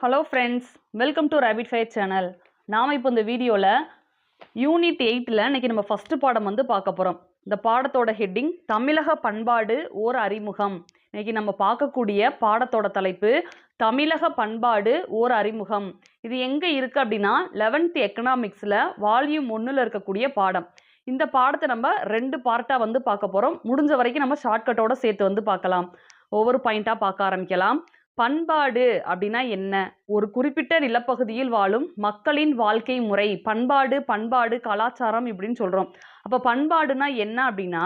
Hello friends, welcome to rapid fire channel. நாம் இப்போ இந்த வீடியோவில் யூனிட் 8ல் இன்றைக்கி நம்ம ஃபஸ்ட்டு பாடம் பார்க்க போகிறோம். இந்த பாடத்தோட ஹெட்டிங் தமிழக பண்பாடு ஓர் அறிமுகம். இன்றைக்கி நம்ம பார்க்கக்கூடிய பாடத்தோட தலைப்பு தமிழக பண்பாடு ஓர் அறிமுகம். இது எங்கே இருக்குது அப்படின்னா 11th எக்கனாமிக்ஸில் வால்யூம் 1ல் இருக்கக்கூடிய பாடம். இந்த பாடத்தை நம்ம 2 பார்ட்டாக பார்க்க போகிறோம். முடிஞ்ச வரைக்கும் நம்ம ஷார்ட்கட்டோடு சேர்த்து பார்க்கலாம். ஒவ்வொரு பாயிண்ட்டாக பார்க்க ஆரம்பிக்கலாம். பண்பாடு அப்படின்னா என்ன? ஒரு குறிப்பிட்ட நிலப்பகுதியில் வாழும் மக்களின் வாழ்க்கை முறை பண்பாடு கலாச்சாரம் இப்படின்னு சொல்றோம். அப்ப பண்பாடுனா என்ன அப்படின்னா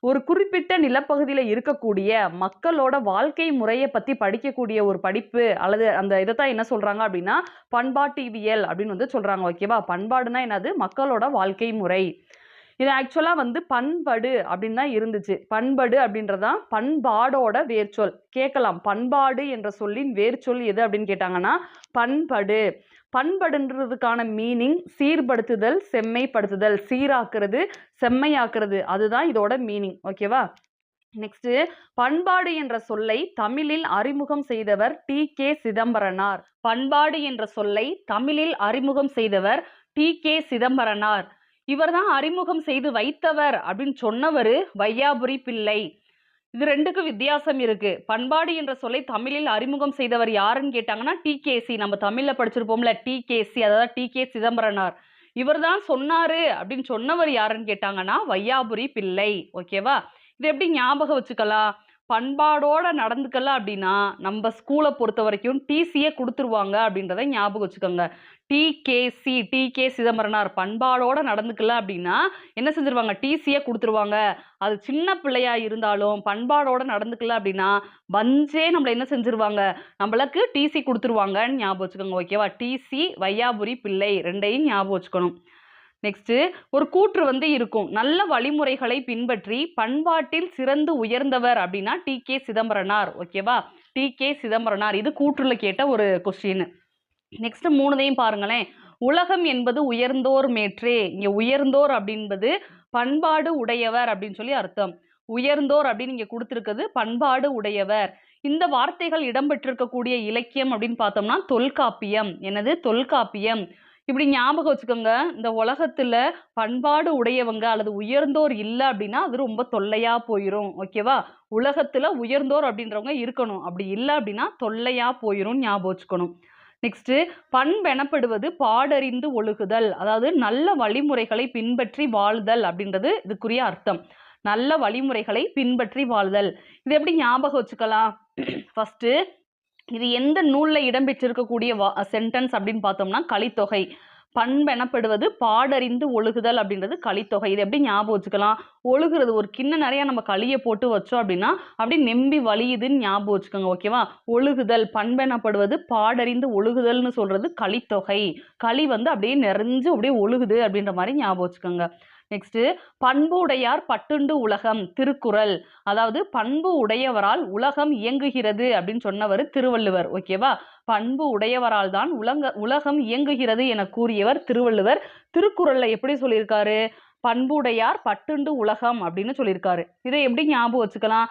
ஒரு குறிப்பிட்ட நிலப்பகுதியில இருக்கக்கூடிய மக்களோட வாழ்க்கை முறையை பத்தி படிக்கக்கூடிய ஒரு படிப்பு அல்லது அந்த இதைத்தான் என்ன சொல்றாங்க அப்படின்னா பண்பாட்டியல் அப்படின்னு சொல்றாங்க. ஓகேவா? பண்பாடுனா என்னது? மக்களோட வாழ்க்கை முறை. இது ஆக்சுவலாக பண்படு அப்படின்னு தான் இருந்துச்சு. பண்படு அப்படின்றதான் பண்பாடோட வேர்ச்சொல். கேட்கலாம், பண்பாடு என்ற சொல்லின் வேர்ச்சொல் எது அப்படின்னு கேட்டாங்கன்னா பண்படு. பண்படுன்றதுக்கான மீனிங் சீர்படுத்துதல், செம்மைப்படுத்துதல், சீராக்குறது, செம்மையாக்குறது, அதுதான் இதோட மீனிங். ஓகேவா? நெக்ஸ்ட், பண்பாடு என்ற சொல்லை தமிழில் அறிமுகம் செய்தவர் டி.கே. சிதம்பரனார். பண்பாடு என்ற சொல்லை தமிழில் அறிமுகம் செய்தவர் டி.கே. சிதம்பரனார். இவர் தான் அறிமுகம் செய்து வைத்தவர் அப்படின்னு சொன்னவர் வையாபுரி பிள்ளை. இது ரெண்டுக்கும் வித்தியாசம் இருக்கு. பண்பாடு என்ற சொல்லை தமிழில் அறிமுகம் செய்தவர் யாருன்னு கேட்டாங்கன்னா டி.கே.சி. நம்ம தமிழ்ல படிச்சிருப்போம்ல, டி.கே.சி, அதாவது டி.கே. சிதம்பரனார். இவர் தான் சொன்னாரு அப்படின்னு சொன்னவர் யாருன்னு கேட்டாங்கன்னா வையாபுரி பிள்ளை. ஓகேவா? இது எப்படி ஞாபகம் வச்சுக்கலாம்? பண்பாடோட நடந்துக்கல அப்படின்னா நம்ம ஸ்கூலை பொறுத்த வரைக்கும் டிசியை கொடுத்துருவாங்க அப்படின்றத ஞாபகம் வச்சுக்கோங்க. டி.கே. சிதம்பரனார் பண்பாடோட நடந்துக்கல அப்படின்னா என்ன செஞ்சிருவாங்க? டிசியை கொடுத்துருவாங்க. அது சின்ன பிள்ளையா இருந்தாலும் பண்பாடோட நடந்துக்கல அப்படின்னா வஞ்சே நம்மள என்ன செஞ்சிருவாங்க? நம்மளுக்கு டிசி கொடுத்துருவாங்கன்னு ஞாபகம் வச்சுக்கோங்க. ஓகேவா? டிசி, வையாபுரி பிள்ளை ரெண்டையும் ஞாபகம் வச்சுக்கணும். நெக்ஸ்ட், ஒரு கூற்று இருக்கும். நல்ல வழிமுறைகளை பின்பற்றி பண்பாட்டில் சிறந்து உயர்ந்தவர் அப்படின்னா டி.கே. சிதம்பரனார். ஓகேவா? டி.கே. சிதம்பரனார். இது கூற்றுல கேட்ட ஒரு கொஸ்டின். நெக்ஸ்ட் 3தையும் பாருங்களேன். உலகம் என்பது உயர்ந்தோர் மேற்றே. இங்க உயர்ந்தோர் அப்படின்பது பண்பாடு உடையவர் அப்படின்னு சொல்லி அர்த்தம். உயர்ந்தோர் அப்படின்னு இங்க கொடுத்திருக்கிறது பண்பாடு உடையவர். இந்த வார்த்தைகள் இடம்பெற்றிருக்கக்கூடிய இலக்கியம் அப்படின்னு பார்த்தோம்னா தொல்காப்பியம். என்னது? தொல்காப்பியம். இப்படி ஞாபகம் வச்சுக்கோங்க. இந்த உலகத்துல பண்பாடு உடையவங்க அல்லது உயர்ந்தோர் இல்லை அப்படின்னா அது ரொம்ப தொல்லையா போயிரும். ஓகேவா? உலகத்துல உயர்ந்தோர் அப்படின்றவங்க இருக்கணும். அப்படி இல்லை அப்படின்னா தொல்லையா போயிரும். ஞாபகம் வச்சுக்கணும். நெக்ஸ்ட், பண்பெனப்படுவது பாடறிந்து ஒழுகுதல். அதாவது நல்ல வழிமுறைகளை பின்பற்றி வாழ்தல் அப்படின்றது இதுக்குரிய அர்த்தம். நல்ல வழிமுறைகளை பின்பற்றி வாழ்தல். இது எப்படி ஞாபகம் வச்சுக்கலாம்? ஃபர்ஸ்ட், இது எந்த நூல்ல இடம்பெற்றிருக்கக்கூடிய சென்டென்ஸ் அப்படின்னு பார்த்தோம்னா கலித்தொகை. பண்பெனப்படுவது பாடறிந்து ஒழுகுதல் அப்படின்றது கலித்தொகை. இது எப்படி ஞாபகம் வச்சுக்கலாம்? ஒழுகுறது, ஒரு கிண்ண நிறைய நம்ம களியை போட்டு வச்சோம் அப்படின்னா அப்படி நெம்பி வலியுதுன்னு ஞாபகம் வச்சுக்கோங்க. ஓகேவா? ஒழுகுதல், பண்பெனப்படுவது பாடறிந்து ஒழுகுதல்னு சொல்றது கலித்தொகை. களி அப்படியே நிறைஞ்சு அப்படியே ஒழுகுது அப்படின்ற மாதிரி ஞாபகம் வச்சுக்கோங்க. நெக்ஸ்ட், பண்பு உடையார் பட்டுண்டு உலகம். திருக்குறள். அதாவது பண்பு உடையவரால் உலகம் இயங்குகிறது அப்படின்னு சொன்னவர் திருவள்ளுவர். ஓகேவா? பண்பு உடையவரால் தான் உலகம் இயங்குகிறது என கூறியவர் திருவள்ளுவர். திருக்குறள்ல எப்படி சொல்லியிருக்காரு? பண்புடையார் பட்டுண்டு உலகம் அப்படின்னு சொல்லியிருக்காரு. இதை எப்படி ஞாபகம் வச்சுக்கலாம்?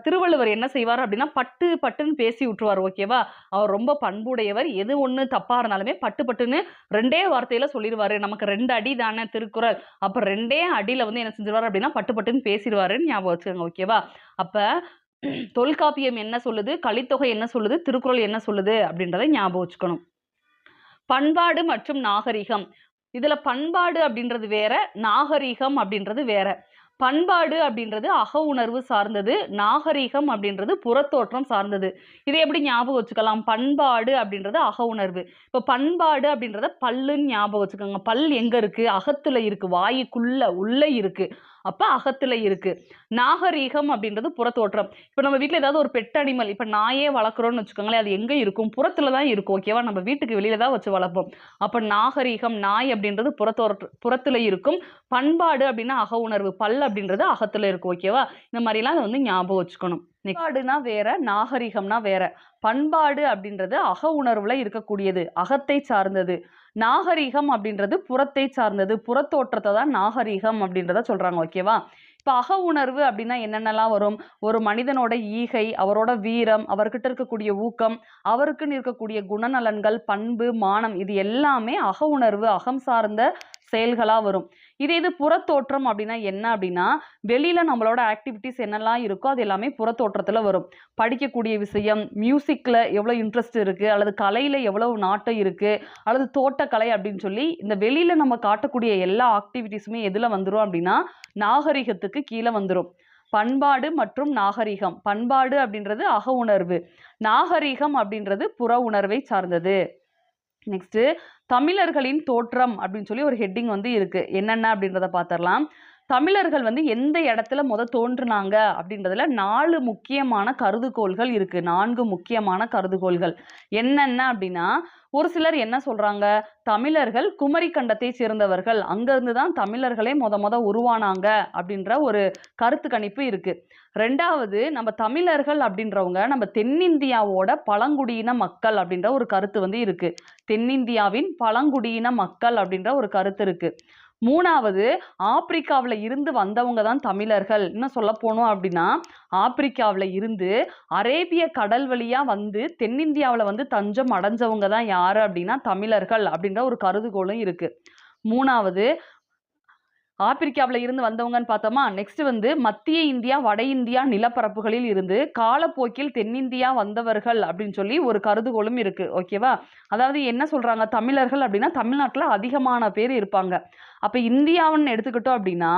திருவள்ளுவர் என்ன செய்வார் அப்படின்னா பட்டுன்னு பேசி விட்டுருவார். ஓகேவா? அவர் ரொம்ப பண்புடையவர். எது ஒண்ணு தப்பா இருந்தாலுமே பட்டுன்னு 2 வார்த்தையில சொல்லிடுவாரு. நமக்கு 2 அடி தானே திருக்குறள். அப்ப 2 அடியில என்ன செஞ்சிருவாரு அப்படின்னா பட்டுன்னு பேசிடுவாருன்னு ஞாபகம் வச்சுக்கோங்க. ஓகேவா? அப்ப தொல்காப்பியம் என்ன சொல்லுது, கலித்தொகை என்ன சொல்லுது, திருக்குறள் என்ன சொல்லுது அப்படின்றத ஞாபகம் வச்சுக்கணும். பண்பாடு மற்றும் நாகரிகம். இதுல பண்பாடு அப்படின்றது வேற, நாகரிகம் அப்படின்றது வேற. பண்பாடு அப்படின்றது அக உணர்வு சார்ந்தது, நாகரிகம் அப்படின்றது புறத்தோற்றம் சார்ந்தது. இதை எப்படி ஞாபகம் வச்சுக்கலாம்? பண்பாடு அப்படின்றது அக உணர்வு. இப்போ பண்பாடு அப்படின்றத பல்லுன்னு ஞாபகம் வச்சுக்கோங்க. பல் எங்க இருக்கு? அகத்துல இருக்கு, வாயுக்குள்ள உள்ள இருக்கு. அப்ப அகத்துல இருக்கு. நாகரீகம் அப்படின்றது புறத்தோற்றம். இப்ப நம்ம வீட்டுல ஏதாவது ஒரு பெட் அனிமல், இப்ப நாயே வளர்க்குறோம்னு வச்சுக்கோங்களேன், அது எங்க இருக்கும்? புறத்துலதான் இருக்கும். ஓகேவா? நம்ம வீட்டுக்கு வெளியில தான் வச்சு வளர்ப்போம். அப்ப நாகரீகம், நாய் அப்படின்றது புறத்துல இருக்கும். பண்பாடு அப்படின்னா அக உணர்வு, பல் அப்படின்றது அகத்துல இருக்கும். ஓகேவா? இந்த மாதிரிலாம் ஞாபகம் வச்சுக்கணும். பண்பாடுனா வேற, நாகரிகம்னா வேற. பண்பாடு அப்படின்றது அக உணர்வுல இருக்கக்கூடியது, அகத்தை சார்ந்தது. நாகரிகம் அப்படின்றது புறத்தை சார்ந்தது, புறத்தோற்றத்தை தான் நாகரிகம் அப்படின்றத சொல்றாங்க. ஓகேவா? இப்போ அக உணர்வு அப்படின்னா என்னென்னலாம் வரும்? ஒரு மனிதனோட ஈகை, அவரோட வீரம், அவர்கிட்ட இருக்கக்கூடிய ஊக்கம், அவருக்குன்னு இருக்கக்கூடிய குணநலன்கள், பண்பு, மானம் இது எல்லாமே அக உணர்வு, அகம் சார்ந்த செயல்களா வரும். இது புறத்தோற்றம் அப்படின்னா என்ன அப்படின்னா, வெளியில நம்மளோட ஆக்டிவிட்டிஸ் என்னெல்லாம் இருக்கோ அது எல்லாமே புறத்தோற்றத்துல வரும். படிக்கக்கூடிய விஷயம், மியூசிக்ல எவ்வளோ இன்ட்ரெஸ்ட் இருக்கு, அல்லது கலையில எவ்வளவு நாட்டம் இருக்கு, அல்லது தோட்டக்கலை அப்படின்னு சொல்லி இந்த வெளியில நம்ம காட்டக்கூடிய எல்லா ஆக்டிவிட்டிஸுமே எதுல வந்துரும் அப்படின்னா நாகரிகத்துக்கு கீழே வந்துரும். பண்பாடு மற்றும் நாகரிகம். பண்பாடு அப்படின்றது அக உணர்வு, நாகரிகம் அப்படின்றது புற உணர்வை சார்ந்தது. நெக்ஸ்ட் தமிழர்களின் தோற்றம் அப்படின்னு சொல்லி ஒரு ஹெட்டிங் வந்து இருக்கு. என்னென்ன அப்படின்றத பார்த்துடலாம். தமிழர்கள் வந்து எந்த இடத்துல தோன்றுனாங்க அப்படின்றதுல 4 முக்கியமான கருதுகோள்கள் இருக்கு. 4 முக்கியமான கருதுகோள்கள் என்னென்ன அப்படின்னா, ஒரு சிலர் என்ன சொல்றாங்க, தமிழர்கள் குமரி கண்டத்தை சேர்ந்தவர்கள், அங்கிருந்து தான் தமிழர்களே முத உருவானாங்க அப்படின்ற ஒரு கருத்து கணிப்பு இருக்கு. ரெண்டாவது, நம்ம தமிழர்கள் அப்படின்றவங்க நம்ம தென்னிந்தியாவோட பழங்குடியின மக்கள் அப்படின்ற ஒரு கருத்து வந்து இருக்கு. தென்னிந்தியாவின் பழங்குடியின மக்கள் அப்படின்ற ஒரு கருத்து இருக்கு. மூணாவது, ஆப்பிரிக்காவில் இருந்து வந்தவங்க தான் தமிழர்கள். இன்னும் சொல்ல போனோம் அப்படின்னா, ஆப்பிரிக்காவில் இருந்து அரேபிய கடல் வழியா வந்து தென்னிந்தியாவில் வந்து தஞ்சம் அடைஞ்சவங்க தான் யாரு அப்படின்னா தமிழர்கள் அப்படின்ற ஒரு கருதுகோளும் இருக்கு. மூணாவது, ஆப்பிரிக்காவில் இருந்து வந்தவங்கன்னு பார்த்தோமா. நெக்ஸ்ட் வந்து மத்திய இந்தியா, வட இந்தியா நிலப்பரப்புகளில் இருந்து காலப்போக்கில் தென்னிந்தியா வந்தவர்கள் அப்படின்னு சொல்லி ஒரு கருதுகோளும் இருக்கு. ஓகேவா? அதாவது என்ன சொல்றாங்க, தமிழர்கள் அப்படின்னா தமிழ்நாட்டில் அதிகமான பேர் இருப்பாங்க. அப்ப இந்தியாவுன்னு எடுத்துக்கிட்டோம் அப்படின்னா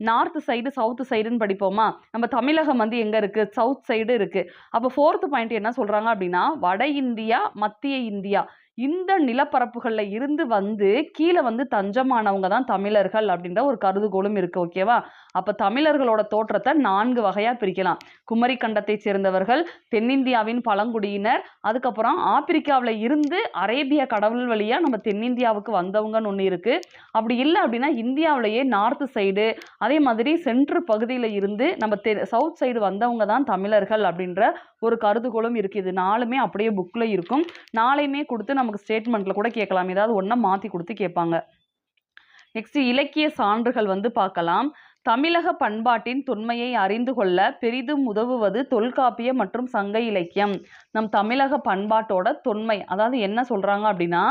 நார்த் சைடு சவுத் சைடுன்னு படிப்போமா. நம்ம தமிழகம் வந்து எங்க இருக்கு, சவுத் சைடு இருக்கு. அப்போ 4th பாயிண்ட் என்ன சொல்றாங்க அப்படின்னா, வட இந்தியா, மத்திய இந்தியா இந்த நிலப்பரப்புகள்ல இருந்து வந்து கீழே வந்து தஞ்சமானவங்க தான் தமிழர்கள் அப்படின்ற ஒரு கருதுகோளும் இருக்கு. ஓகேவா? அப்ப தமிழர்களோட தோற்றத்தை 4 வகையா பிரிக்கலாம். குமரி கண்டத்தை சேர்ந்தவர்கள், தென்னிந்தியாவின் பழங்குடியினர், அதுக்கப்புறம் ஆப்பிரிக்காவில் இருந்து அரேபிய கடல் வழியா நம்ம தென்னிந்தியாவுக்கு வந்தவங்கன்னு ஒன்று இருக்கு. அப்படி இல்லை அப்படின்னா இந்தியாவிலேயே நார்த் சைடு, அதே மாதிரி சென்ட்ரு பகுதியில் இருந்து நம்ம சவுத் சைடு வந்தவங்க தான் தமிழர்கள் அப்படின்ற ஒரு கருதுகோளும் இருக்கு. இது 4மே அப்படியே புக்ல இருக்கும். 4யுமே கொடுத்து நமக்கு ஸ்டேட்மெண்ட்ல கூட கேட்கலாம். ஏதாவது ஒன்றை மாற்றி கொடுத்து கேட்பாங்க. நெக்ஸ்ட் இலக்கிய சான்றுகள் வந்து பார்க்கலாம். தமிழக பண்பாட்டின் தொன்மையை அறிந்து கொள்ள பெரிதும் உதவுவது தொல்காப்பியம் மற்றும் சங்க இலக்கியம். நம் தமிழக பண்பாட்டோட தொன்மை, அதாவது என்ன சொல்றாங்க அப்படின்னா,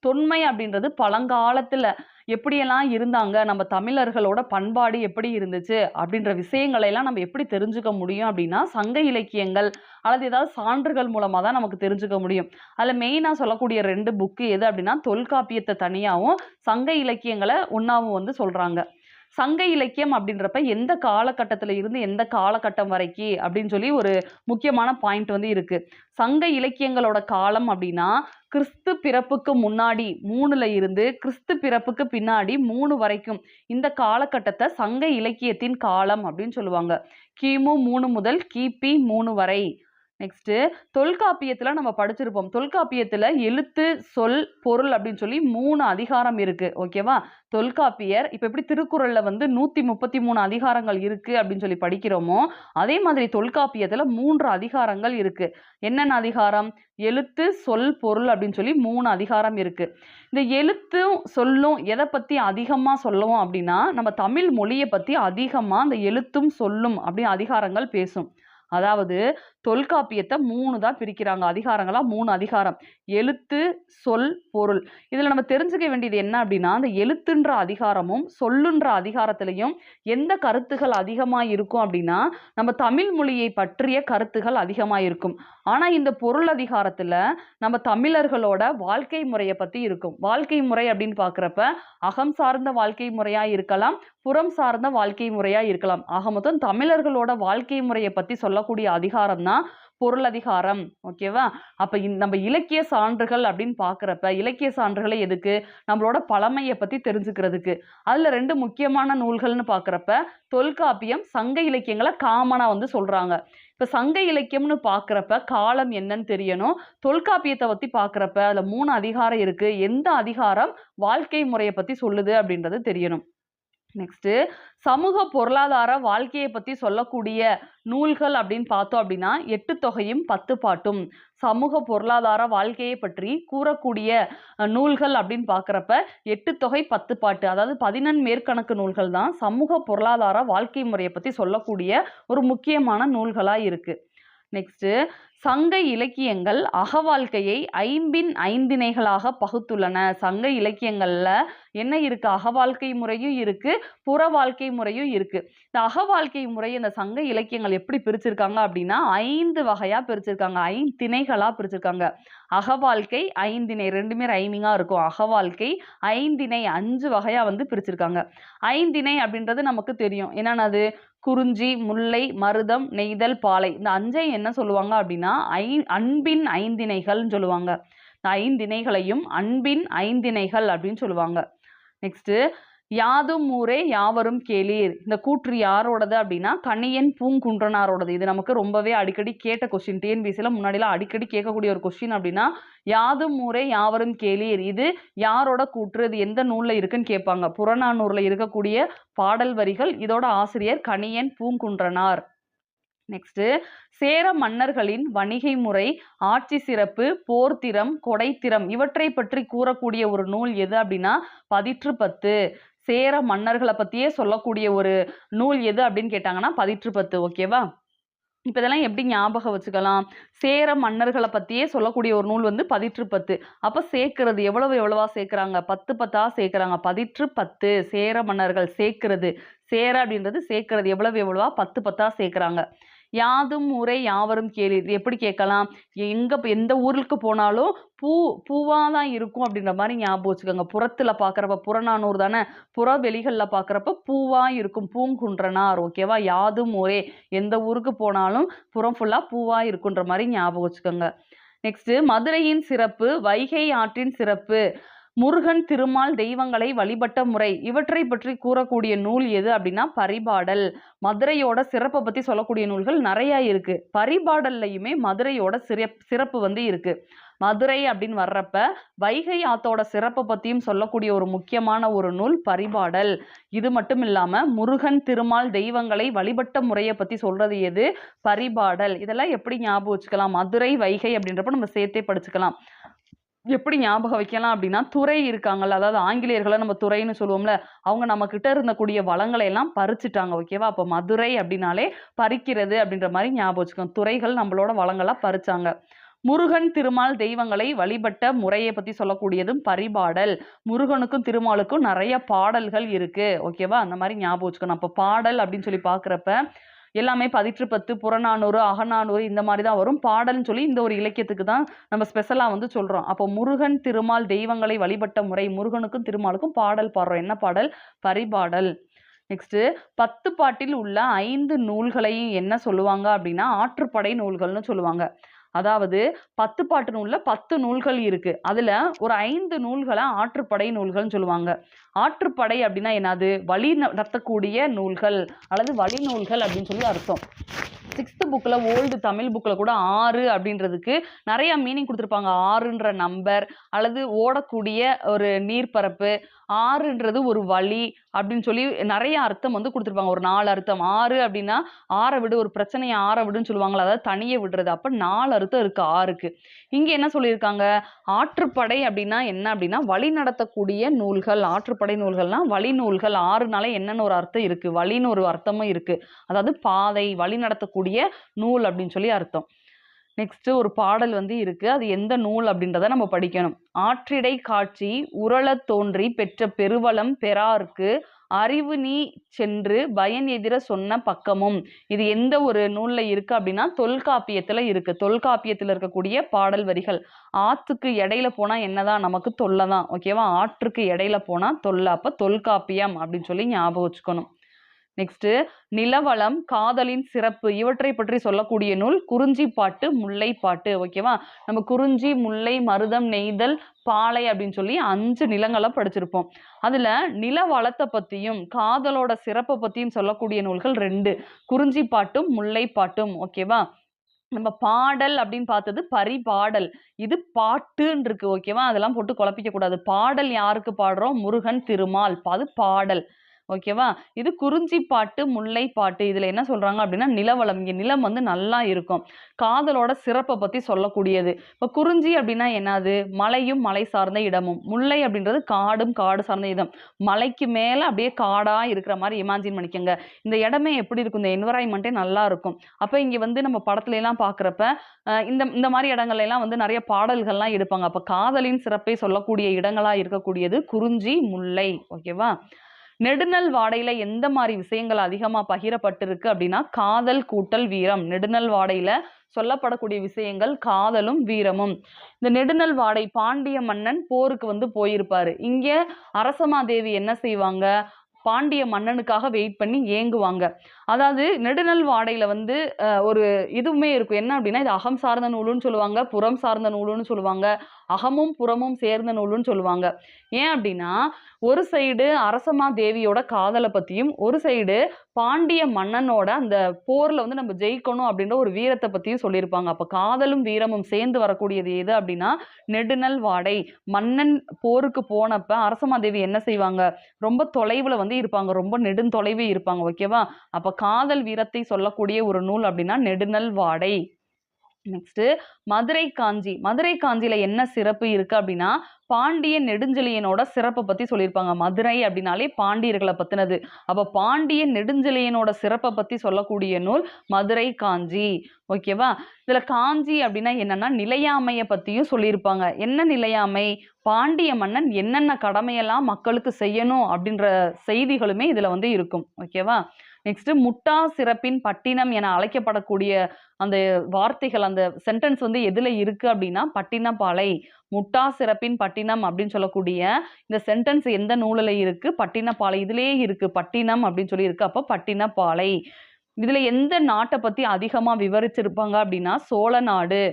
தொன்மை அப்படின்றது பழங்காலத்துல எப்படியெல்லாம் இருந்தாங்க, நம்ம தமிழர்களோட பண்பாடு எப்படி இருந்துச்சு அப்படின்ற விஷயங்களை எல்லாம் நம்ம எப்படி தெரிஞ்சுக்க முடியும் அப்படின்னா சங்க இலக்கியங்கள் அல்லது ஏதாவது சான்றுகள் மூலமா தான் நமக்கு தெரிஞ்சுக்க முடியும். அதில் மெயினாக சொல்லக்கூடிய 2 புக்கு எது அப்படின்னா தொல்காப்பியத்தை தனியாகவும் சங்க இலக்கியங்களை ஒன்றாவும் வந்து சொல்றாங்க. சங்க இலக்கியம் அப்படின்றப்ப எந்த காலகட்டத்தில் இருந்து எந்த காலகட்டம் வரைக்கும் அப்படின்னு சொல்லி ஒரு முக்கியமான பாயிண்ட் வந்து இருக்கு. சங்க இலக்கியங்களோட காலம் அப்படின்னா கிறிஸ்து பிறப்புக்கு முன்னாடி 3ல இருந்து கிறிஸ்து பிறப்புக்கு பின்னாடி 3 வரைக்கும் இந்த காலகட்டத்தை சங்க இலக்கியத்தின் காலம் அப்படின்னு சொல்லுவாங்க. கிமு 3 முதல் கிபி 3 வரை. நெக்ஸ்ட் தொல்காப்பியத்துல நம்ம படிச்சிருப்போம். தொல்காப்பியத்துல எழுத்து, சொல், பொருள் அப்படின்னு சொல்லி 3 அதிகாரம் இருக்கு. ஓகேவா? தொல்காப்பியர் இப்ப எப்படி திருக்குறள்ல வந்து 133 அதிகாரங்கள் இருக்கு அப்படின்னு சொல்லி படிக்கிறோமோ அதே மாதிரி தொல்காப்பியத்துல 3 அதிகாரங்கள் இருக்கு. என்னென்ன அதிகாரம்? எழுத்து, சொல், பொருள் அப்படின்னு சொல்லி 3 அதிகாரம் இருக்கு. இந்த எழுத்தும் சொல்லும் எதை பத்தி அதிகமா சொல்லுவோம் அப்படின்னா நம்ம தமிழ் மொழியை பத்தி அதிகமா இந்த எழுத்தும் சொல்லும் அப்படின்னு அதிகாரங்கள் பேசும். அதாவது தொல்காப்பியத்தை 3 தான் பிரிக்கிறாங்க. அதிகாரங்களா 3 அதிகாரம். எழுத்து, சொல், பொருள். இதுல நம்ம தெரிஞ்சுக்க வேண்டியது என்ன அப்படின்னா அந்த எழுத்துன்ற அதிகாரமும் சொல்லுன்ற அதிகாரத்திலையும் எந்த கருத்துகள் அதிகமா இருக்கும் அப்படின்னா நம்ம தமிழ் மொழியை பற்றிய கருத்துகள் அதிகமா இருக்கும். ஆனா இந்த பொருள் அதிகாரத்துல நம்ம தமிழர்களோட வாழ்க்கை முறையை பத்தி இருக்கும். வாழ்க்கை முறை அப்படின்னு பாக்குறப்ப அகம் சார்ந்த வாழ்க்கை முறையா இருக்கலாம், புறம் சார்ந்த வாழ்க்கை முறையா இருக்கலாம். ஆக மொத்தம் தமிழர்களோட வாழ்க்கை முறையை பத்தி சொல்லக்கூடிய அதிகாரம் தான் பொருள் அதிகாரம். ஓகேவா? அப்ப நம்ம இலக்கிய சான்றுகள் அப்படின்னு பாக்குறப்ப இலக்கிய சான்றுகளை எதுக்கு? நம்மளோட பழமையை பத்தி தெரிஞ்சுக்கிறதுக்கு. அதுல 2 முக்கியமான நூல்கள்னு பாக்குறப்ப தொல்காப்பியம், சங்க இலக்கியங்களை காமனா வந்து சொல்றாங்க. இப்ப சங்க இலக்கியம்னு பாக்குறப்ப காலம் என்னன்னு தெரியணும். தொல்காப்பியத்தை பத்தி பாக்குறப்ப அதுல 3 அதிகாரம் இருக்கு. எந்த அதிகாரம் வாழ்க்கை முறையை பத்தி சொல்லுது அப்படின்றது தெரியணும். நெக்ஸ்ட் சமூக பொருளாதார வாழ்க்கையை பத்தி சொல்லக்கூடிய நூல்கள் அப்படின்னு பார்த்தோம் அப்படின்னா 8 தொகையும் 10 பாட்டும். சமூக பொருளாதார வாழ்க்கையை பற்றி கூறக்கூடிய நூல்கள் அப்படின்னு பார்க்குறப்ப 8 தொகை 10 பாட்டு, அதாவது 14 மேற்கணக்கு நூல்கள் தான் சமூக பொருளாதார வாழ்க்கை முறையை பத்தி சொல்லக்கூடிய ஒரு முக்கியமான நூல்களா இருக்கு. நெக்ஸ்ட் சங்க இலக்கியங்கள் அகவாழ்க்கையை 5 பகுத்துள்ளன. சங்க இலக்கியங்கள்ல என்ன இருக்கு? அகவாழ்க்கை முறையும் இருக்கு, புற வாழ்க்கை முறையும் இருக்கு. இந்த அகவாழ்க்கை முறை இந்த சங்க இலக்கியங்கள் எப்படி பிரிச்சிருக்காங்க அப்படின்னா 5 வகையா பிரிச்சிருக்காங்க, 5 திணைகளா பிரிச்சிருக்காங்க. அகவாழ்க்கை 5 திணை, ரெண்டுமே ரைமிங்கா இருக்கும். அகவாழ்க்கை 5 திணை 5 வகையா பிரிச்சிருக்காங்க. 5 திணை அப்படின்றது நமக்கு தெரியும். என்னன்னது? குறிஞ்சி, முல்லை, மருதம், நெய்தல், பாலை. இந்த 5ஐ என்ன சொல்லுவாங்க அப்படின்னா அன்பின் 5 திணைகள்னு சொல்லுவாங்க. இந்த 5 திணைகளையும் அன்பின் 5 திணைகள் அப்படின்னு சொல்லுவாங்க. நெக்ஸ்ட் யாதும் ஊரே யாவரும் கேளீர். இந்த கூற்று யாரோடது அப்படின்னா கணியன் பூங்குன்றனாரோடது. இது நமக்கு ரொம்பவே அடிக்கடி கேட்ட கொஸ்டின். டிஎன்பிசில முன்னாடிலாம் அடிக்கடி கேட்கக்கூடிய ஒரு கொஸ்டின் அப்படின்னா யாதும் ஊரே யாவரும் கேளீர், இது யாரோட கூற்று, இது எந்த நூல்ல இருக்குன்னு கேட்பாங்க. புறநானூறுல இருக்கக்கூடிய பாடல் வரிகள். இதோட ஆசிரியர் கணியன் பூங்குன்றனார். நெக்ஸ்ட் சேர மன்னர்களின் வணிகை முறை, ஆட்சி சிறப்பு, போர்த்திறம், கொடைத்திறம் இவற்றை பற்றி கூறக்கூடிய ஒரு நூல் எது அப்படின்னா 10. சேர மன்னர்களை பத்தியே சொல்லக்கூடிய ஒரு நூல் எது அப்படின்னு கேட்டாங்கன்னா 10. ஓகேவா? இப்ப இதெல்லாம் எப்படி ஞாபகம் வச்சுக்கலாம்? சேர மன்னர்களை பத்தியே சொல்லக்கூடிய ஒரு நூல் 10. அப்ப சேர்க்கிறது எவ்வளவா சேர்க்கிறாங்க? 10 சேர்க்கிறாங்க. 10 சேர மன்னர்கள் சேர்க்கிறது. சேர அப்படின்றது சேர்க்கிறது எவ்வளவா 10 சேர்க்கிறாங்க. யாதும் ஊரே யாவரும் கேளீர் எப்படி கேட்கலாம்? எந்த ஊருக்கு போனாலும் பூவா தான் இருக்கும் அப்படின்ற மாதிரி ஞாபகம் வச்சுக்கோங்க. புறத்துல பாக்குறப்ப புறநானூறு தானே, புற வெளிகள்ல பாக்குறப்ப பூவா இருக்கும். பூங்குன்றனார். ஓகேவா? யாதும் ஊரே, எந்த ஊருக்கு போனாலும் புறம் ஃபுல்லா பூவா இருக்குன்ற மாதிரி ஞாபகம் வச்சுக்கோங்க. நெக்ஸ்ட் மதுரையின் சிறப்பு, வைகை ஆற்றின் சிறப்பு, முருகன் திருமால் தெய்வங்களை வழிபட்ட முறை இவற்றை பற்றி கூறக்கூடிய நூல் எது அப்படின்னா பரிபாடல். மதுரையோட சிறப்பை பத்தி சொல்லக்கூடிய நூல்கள் நிறைய இருக்கு. பரிபாடல்லையுமே மதுரையோட சிறப்பு இருக்கு. மதுரை அப்படின்னு வர்றப்ப வைகை ஆத்தோட சிறப்பை பத்தியும் சொல்லக்கூடிய ஒரு முக்கியமான ஒரு நூல் பரிபாடல். இது மட்டும் இல்லாம முருகன் திருமால் தெய்வங்களை வழிபட்ட முறையை பத்தி சொல்றது எது? பரிபாடல். இதெல்லாம் எப்படி ஞாபகம் வச்சுக்கலாம்? மதுரை வைகை அப்படின்றப்ப நம்ம சேர்த்தே படிச்சுக்கலாம். எப்படி ஞாபகம் வைக்கலாம் அப்படின்னா துறை இருக்காங்கல்ல, அதாவது ஆங்கிலேயர்களை நம்ம துறைன்னு சொல்லுவோம்ல, அவங்க நம்ம கிட்ட இருந்தக்கூடிய வளங்களை எல்லாம் பறிச்சுட்டாங்க. ஓகேவா? அப்போ மதுரை அப்படின்னாலே பறிக்கிறது அப்படின்ற மாதிரி ஞாபகம் வச்சுக்கோங்க. துறைகள் நம்மளோட வளங்களா பறிச்சாங்க. முருகன் திருமால் தெய்வங்களை வழிபட்ட முறையை பத்தி சொல்லக்கூடியதும் பரிபாடல். முருகனுக்கும் திருமாலுக்கும் நிறைய பாடல்கள் இருக்கு. ஓகேவா? அந்த மாதிரி ஞாபகம் வச்சுக்கணும். அப்போ பாடல் அப்படின்னு சொல்லி பாக்குறப்ப எல்லாமே 10, புறநானூறு, அகநானூறு இந்த மாதிரி தான் வரும். பாடல்னு சொல்லி இந்த ஒரு இலக்கியத்துக்கு தான் நம்ம ஸ்பெஷலா சொல்றோம். அப்போ முருகன் திருமால் தெய்வங்களை வழிபட்ட முறை, முருகனுக்கும் திருமாலுக்கும் பாடல் பாடுறோம். என்ன பாடல்? பரிபாடல். நெக்ஸ்ட் 10 பாட்டில் உள்ள 5 நூல்களையும் என்ன சொல்லுவாங்க அப்படின்னா ஆற்றுப்படை நூல்கள்னு சொல்லுவாங்க. அதாவது 10 பாட்டு நூல்ல 10 நூல்கள் இருக்கு. அதுல ஒரு 5 நூல்களை ஆற்றுப்படை நூல்கள்னு சொல்லுவாங்க. ஆற்றுப்படை அப்படின்னா என்னது? வழி நடத்தக்கூடிய நூல்கள் அல்லது வழி நூல்கள் அப்படின்னு சொல்லி அர்த்தம். 6th புக்ல ஓல்டு தமிழ் புக்ல கூட 6 அப்படின்றதுக்கு நிறைய மீனிங் கொடுத்துருப்பாங்க. 6ன்ற நம்பர் அல்லது ஓடக்கூடிய ஒரு நீர்ப்பரப்பு, 6ன்றது ஒரு வழி அப்படின்னு சொல்லி நிறைய அர்த்தம் கொடுத்துருப்பாங்க. ஒரு 4 அர்த்தம். 6 அப்படின்னா ஆற விடு, ஒரு பிரச்சனையை ஆற விடுன்னு சொல்லுவாங்களா, அதாவது தனியே விடுறது. அப்ப 4 அர்த்தம் இருக்கு 6க்கு. இங்க என்ன சொல்லியிருக்காங்க? ஆற்றுப்படை அப்படின்னா என்ன அப்படின்னா வழி நடத்தக்கூடிய நூல்கள். ஆற்றுப்படை நூல்கள்னா வழி நூல்கள். 6னால என்னன்னு ஒரு அர்த்தம் இருக்கு, வழின்னு ஒரு அர்த்தமும் இருக்கு. அதாவது பாதை, வழி நடத்தக்கூடிய நூல் அப்படின்னு சொல்லி அர்த்தம். நெக்ஸ்ட் ஒரு பாடல் இருக்கு. அது எந்த நூல் அப்படின்றத நம்ம படிக்கணும். ஆற்றிடை காட்சி உரளத் தோன்றி பெற்ற பெருவளம் பெறார்க்கு அறிவு நீ சென்று பயன் எதிர சொன்ன பக்கமும். இது எந்த ஒரு நூல்ல இருக்கு அப்படின்னா தொல்காப்பியத்துல இருக்கு. தொல்காப்பியத்துல இருக்கக்கூடிய பாடல் வரிகள். ஆத்துக்கு இடையில போனா என்னதான்? நமக்கு தொல்லைதான். ஓகேவா? ஆற்றுக்கு இடையில போனா தொல்லை. அப்ப தொல்காப்பியம் அப்படின்னு சொல்லி ஞாபகம் வச்சுக்கணும். நெக்ஸ்ட் நிலவளம், காதலின் சிறப்பு இவற்றை பற்றி சொல்லக்கூடிய நூல் குறிஞ்சிப்பாட்டு, முல்லைப்பாட்டு. ஓகேவா? நம்ம குறிஞ்சி, முல்லை, மருதம், நெய்தல், பாலை அப்படின்னு சொல்லி 5 நிலங்களை படிச்சிருப்போம். அதுல நிலவளத்தை பத்தியும் காதலோட சிறப்பை பத்தியும் சொல்லக்கூடிய நூல்கள் 2, குறிஞ்சிப்பாட்டும் முல்லைப்பாட்டும். ஓகேவா? நம்ம பாடல் அப்படின்னு பார்த்தது பரிபாடல். இது பாட்டுன்னு இருக்கு. ஓகேவா? அதெல்லாம் போட்டு குழப்பிக்க கூடாது. பாடல் யாருக்கு பாடுறோம்? முருகன் திருமால். அது பாடல். ஓகேவா? இது குறிஞ்சிப்பாட்டு, முல்லைப்பாட்டு. இதுல என்ன சொல்றாங்க அப்படின்னா, நிலவளம். இங்க நிலம் வந்து நல்லா இருக்கும். காதலோட சிறப்ப பத்தி சொல்லக்கூடியது. இப்ப குறிஞ்சி அப்படின்னா என்னது? மலையும், மலை சார்ந்த இடமும். முல்லை அப்படின்றது காடும், காடு சார்ந்த இடம். மலைக்கு மேல அப்படியே காடா இருக்கிற மாரி இமேஜின் பண்ணிக்கங்க. இந்த இடமே எப்படி இருக்கும்? இந்த என்விரான்மென்ட்டே நல்லா இருக்கும். அப்ப இங்க வந்து நம்ம படத்துல எல்லாம் பார்க்கிறப்ப, இந்த இந்த மாரி இடங்கள்ல எல்லாம் வந்து நெறைய பாடல்கள்லாம் எடுப்பாங்க. அப்ப காதலின் சிறப்பை சொல்லக்கூடிய இடங்களா இருக்கக்கூடியது குறிஞ்சி, முல்லை. ஓகேவா? நெடுநல் வாடையில எந்த மாரி விஷயங்கள் அதிகமா பகிரப்பட்டிருக்கு அப்படின்னா, காதல் கூட்டல் வீரம். நெடுநல் வாடையில சொல்லப்படக்கூடிய விஷயங்கள் காதலும், வீரமும். இந்த நெடுநல் வாடை பாண்டிய மன்னன் போருக்கு வந்து போயிருப்பாரு. இங்க அரசமாதேவி என்ன செய்வாங்க? பாண்டிய மன்னனுக்காக வெயிட் பண்ணி ஏங்குவாங்க. அதாவது நெடுநல் வாடையில வந்து ஒரு இதுவுமே இருக்கும். என்ன அப்படின்னா, இது அகம் சார்ந்த நூலுன்னு சொல்லுவாங்க, புறம் சார்ந்த நூலுன்னு சொல்லுவாங்க, அகமும் புறமும் சேர்ந்த நூலுன்னு சொல்லுவாங்க. ஏன் அப்படின்னா, ஒரு சைடு அரசமாதேவியோட காதல பத்தியும், ஒரு சைடு பாண்டிய மன்னனோட அந்த போர்ல வந்து நம்ம ஜெயிக்கணும் அப்படின்ற ஒரு வீரத்த பத்தியும் சொல்லியிருப்பாங்க. அப்ப காதலும், வீரமும் சேர்ந்து வரக்கூடியது எது அப்படின்னா, நெடுநல் வாடை. மன்னன் போருக்கு போனப்ப அரசமாதேவி என்ன செய்வாங்க? ரொம்ப தொலைவுல வந்து இருப்பாங்க. ரொம்ப நெடுந்தொலைவு இருப்பாங்க. ஓகேவா? அப்ப காதல் வீரத்தை சொல்லக்கூடிய ஒரு நூல் அப்படின்னா நெடுநல் வாடை. நெக்ஸ்ட் மதுரை காஞ்சி. மதுரை காஞ்சியில என்ன சிறப்பு இருக்கு அப்படின்னா, பாண்டியன் நெடுஞ்செழியனோட சிறப்ப பத்தி சொல்லியிருப்பாங்க. மதுரை அப்படின்னாலே பாண்டியர்களை பத்தினது. அப்ப பாண்டியன் நெடுஞ்செழியனோட சிறப்ப பத்தி சொல்லக்கூடிய நூல் மதுரை காஞ்சி. ஓகேவா? இதுல காஞ்சி அப்படின்னா என்னன்னா, நிலையாமைய பத்தியும் சொல்லியிருப்பாங்க. என்ன நிலையாமை? பாண்டிய மன்னன் என்னென்ன கடமையெல்லாம் மக்களுக்கு செய்யணும் அப்படின்ற செய்திகளுமே இதுல வந்து இருக்கும். ஓகேவா? நெக்ஸ்ட் முட்டா சிறப்பின் பட்டினம் என அழைக்கப்படக்கூடிய அந்த வார்த்தைகள், அந்த சென்டென்ஸ் வந்து எதுல இருக்கு அப்படின்னா, பட்டினப்பாலை. முட்டா சிறப்பின் பட்டினம் அப்படின்னு சொல்லக்கூடிய இந்த சென்டென்ஸ் எந்த நூலுல இருக்கு? பட்டினப்பாலை. இதுலயே இருக்கு. பட்டினம் அப்படின்னு சொல்லி இருக்கு. அப்ப பட்டினப்பாலை. இதுல எந்த நாட்ட பத்தி அதிகமா விவரிச்சிருப்பாங்க அப்படின்னா, சோழ நாடு.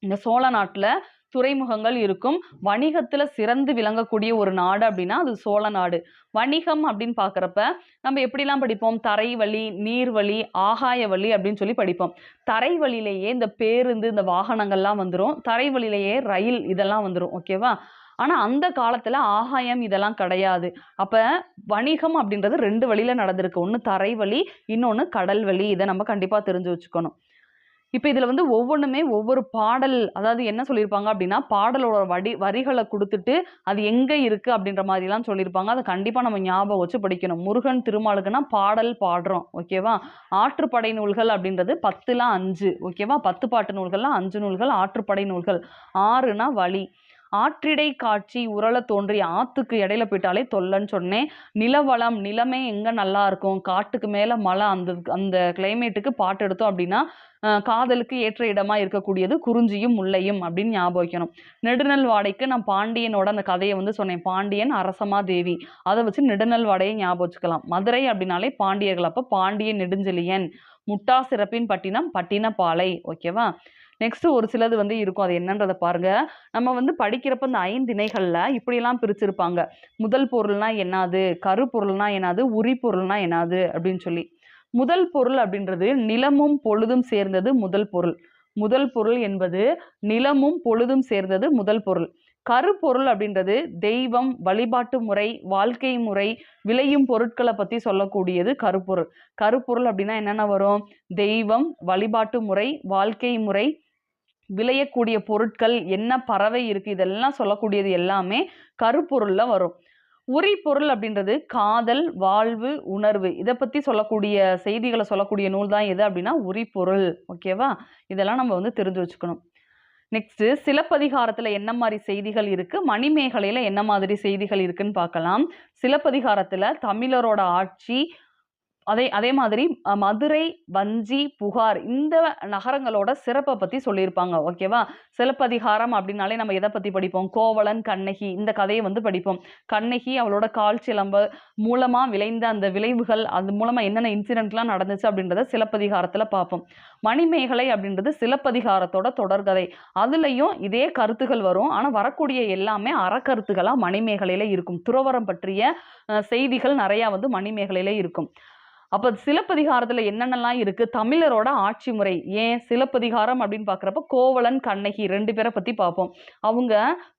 இந்த சோழ நாட்டுல துறைமுகங்கள் இருக்கும். வணிகத்துல சிறந்து விளங்கக்கூடிய ஒரு நாடு அப்படின்னா அது சோழ நாடு. வணிகம் அப்படின்னு பார்க்குறப்ப நம்ம எப்படிலாம் படிப்போம்? தரை வழி, நீர் வழி, ஆகாய வழி அப்படின்னு சொல்லி படிப்போம். தரை வழியிலேயே இந்த பேருந்து, இந்த வாகனங்கள்லாம் வந்துரும். தரை வழியிலேயே ரயில் இதெல்லாம் வந்துரும். ஓகேவா? ஆனா அந்த காலத்துல ஆகாயம் இதெல்லாம் கிடையாது. அப்ப வணிகம் அப்படின்றது 2 வழியில நடந்திருக்கு. ஒண்ணு தரை வழி, இன்னொன்னு கடல் வழி. இத நம்ம கண்டிப்பா தெரிஞ்சு வச்சுக்கணும். இப்ப இதுல வந்து ஒவ்வொன்னுமே ஒவ்வொரு பாடல், அதாவது என்ன சொல்லியிருப்பாங்க அப்படின்னா, பாடலோட வரிகள குடுத்துட்டு, அது எங்க இருக்கு அப்படின்ற மாரிலாம் சொல்லியிருப்பாங்க. அத கண்டிப்பா நம்ம ஞாபகம் வச்சு படிக்கணும். முருகன் திருமாலுக்குன்னா பாடல் பாடுறோம். ஓகேவா? ஆற்றுப்படை நூல்கள் அப்படின்றது 10ல 5. ஓகேவா? 10 பாட்டு நூல்கள்ல 5 நூல்கள் ஆற்றுப்படை நூல்கள். 6னா வழி. ஆற்றிடை காட்சி உரல தோன்றி ஆத்துக்கு இடையில போயிட்டாலே தொல்லன்னு சொன்னேன். நிலவளம், நிலமே எங்க நல்லா இருக்கும்? காட்டுக்கு மேல மலை. அந்த அந்த கிளைமேட்டுக்கு பாட்டு எடுத்தோம் அப்படின்னா, காதலுக்கு ஏற்ற இடமா இருக்கக்கூடியது குறிஞ்சியும், முல்லையும் அப்படின்னு ஞாபகம் வைக்கணும். நெடுநல் வாடைக்கு நான் பாண்டியனோட அந்த கதைய வந்து சொன்னேன். பாண்டியன், அரசமாதேவி. அத வச்சு நெடுநல் வாடையை ஞாபகம் வச்சுக்கலாம். மதுரை அப்படின்னாலே பாண்டியர்கள். அப்ப பாண்டியன் நெடுஞ்செழியன். முட்டா சிறப்பின் பட்டினம், பட்டினப்பாலை. ஓகேவா? நெக்ஸ்ட் ஒரு சிலது வந்து இருக்கும். அது என்னன்றத பாருங்க. நம்ம வந்து படிக்கிறப்ப இந்த 5 திணைகள்ல இப்படியெல்லாம் பிரிச்சிருப்பாங்க. முதல் பொருள்னா என்னாது? கருப்பொருள்னா என்னாது? உரிப்பொருள்னா என்னாது? அப்படின்னு சொல்லி. முதல் பொருள் அப்படின்றது நிலமும் பொழுதும் சேர்ந்தது முதல் பொருள். முதல் பொருள் என்பது நிலமும் பொழுதும் சேர்ந்தது முதல் பொருள். கருப்பொருள் அப்படின்றது தெய்வம், வழிபாட்டு முறை, வாழ்க்கை முறை, விளையும் பொருட்களை பத்தி சொல்லக்கூடியது கருப்பொருள். கருப்பொருள் அப்படின்னா என்னென்ன வரும்? தெய்வம், வழிபாட்டு முறை, வாழ்க்கை முறை, விளையக்கூடிய பொருட்கள், என்ன பறவை இருக்கு, இதெல்லாம் சொல்லக்கூடியது எல்லாமே கருப்பொருள்ல வரும். உரிப்பொருள் அப்படின்றது காதல், வாழ்வு, உணர்வு இத பத்தி சொல்லக்கூடிய செய்திகள சொல்லக்கூடிய நூல் தான் எது அப்படின்னா உரிப்பொருள். ஓகேவா? இதெல்லாம் நம்ம வந்து தெரிஞ்சு வச்சுக்கணும். நெக்ஸ்ட் சிலப்பதிகாரத்துல என்ன மாரி செய்திகள் இருக்கு? மணிமேகலையில என்ன மாதிரி செய்திகள் இருக்குன்னு பார்க்கலாம். சிலப்பதிகாரத்துல தமிழரோட ஆட்சி, அதே அதே மாதிரி மதுரை, வஞ்சி, புகார் இந்த நகரங்களோட சிறப்ப பத்தி சொல்லியிருப்பாங்க. ஓகேவா? சிலப்பதிகாரம் அப்படின்னாலே நம்ம எத பத்தி படிப்போம்? கோவலன், கண்ணகி இந்த கதைய வந்து படிப்போம். கண்ணகி அவளோட கால் சிலம்பு மூலமா விளைந்த அந்த விளைவுகள், அது மூலமா என்னென்ன இன்சிடென்ட்லாம் நடந்துச்சு அப்படின்றத சிலப்பதிகாரத்துல பார்ப்போம். மணிமேகலை அப்படின்றது சிலப்பதிகாரத்தோட தொடர்கதை. அதுலயும் இதே கருத்துகள் வரும். ஆனா வரக்கூடிய எல்லாமே அறக்கருத்துகளா மணிமேகலையில இருக்கும். துறவறம் பற்றிய செய்திகள் நிறைய வந்து மணிமேகலையில இருக்கும். அப்ப சிலப்பதிகாரத்துல என்னென்னலாம் இருக்கு? தமிழரோட ஆட்சி முறை. ஏன் சிலப்பதிகாரம் அப்படின்னு பார்க்குறப்ப கோவலன், கண்ணகி 2 பேர பத்தி பார்ப்போம். அவங்க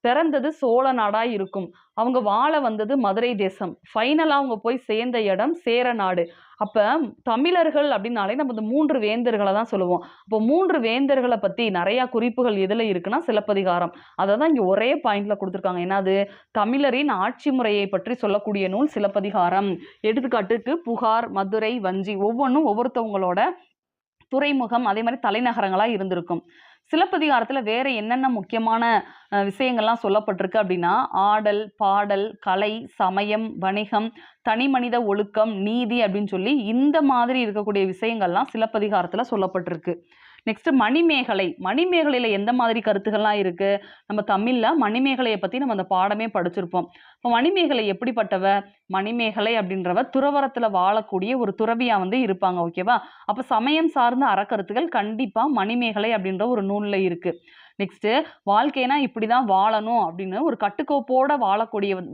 பிறந்தது சோழ நாடா இருக்கும். அவங்க வாழ வந்தது மதுரை தேசம். ஃபைனலா அவங்க போய் சேர்ந்த இடம் சேர நாடு. அப்ப தமிழர்கள் அப்படின்னாலே நம்ம இந்த 3 வேந்தர்களை தான் சொல்லுவோம். அப்போ 3 வேந்தர்களை பத்தி நிறைய குறிப்புகள் எதுல இருக்குன்னா சிலப்பதிகாரம். அதை தான் இங்க ஒரே பாயிண்ட்ல கொடுத்துருக்காங்க. என்னது? தமிழரின் ஆட்சி முறையை பற்றி சொல்லக்கூடிய நூல் சிலப்பதிகாரம். எடுத்துக்காட்டுக்கு புகார், மதுரை, வஞ்சி ஒவ்வொன்றும் ஒவ்வொருத்தவங்களோட துறைமுகம் அதே மாதிரி தலைநகரங்களா இருந்திருக்கும். சிலப்பதிகாரத்துல வேற என்னென்ன முக்கியமான விஷயங்கள்லாம் சொல்லப்பட்டிருக்கு அப்படின்னா ஆடல், பாடல், கலை, சமயம், வணிகம், தனிமனித ஒழுக்கம், நீதி அப்படின்னு சொல்லி இந்த மாதிரி இருக்கக்கூடிய விஷயங்கள்லாம் சிலப்பதிகாரத்துல சொல்லப்பட்டிருக்கு. நெக்ஸ்ட் மணிமேகலை. மணிமேகலையில எந்த மாதிரி கருத்துக்கள்லாம் இருக்கு? நம்ம தமிழ்ல மணிமேகலையை பத்தி நம்ம அந்த பாடமே படிச்சிருப்போம். இப்போ மணிமேகலை எப்படிப்பட்டவ? மணிமேகலை அப்படின்றவ துறவரத்துல வாழக்கூடிய ஒரு துறவியா இருப்பாங்க. ஓகேவா? அப்ப சமயம் சார்ந்த அறக்கருத்துகள் கண்டிப்பா மணிமேகலை அப்படின்ற ஒரு நூல்ல இருக்கு. நெக்ஸ்ட் வாழ்க்கைனா இப்படிதான் வாழணும் அப்படின்னு ஒரு கட்டுக்கோப்போட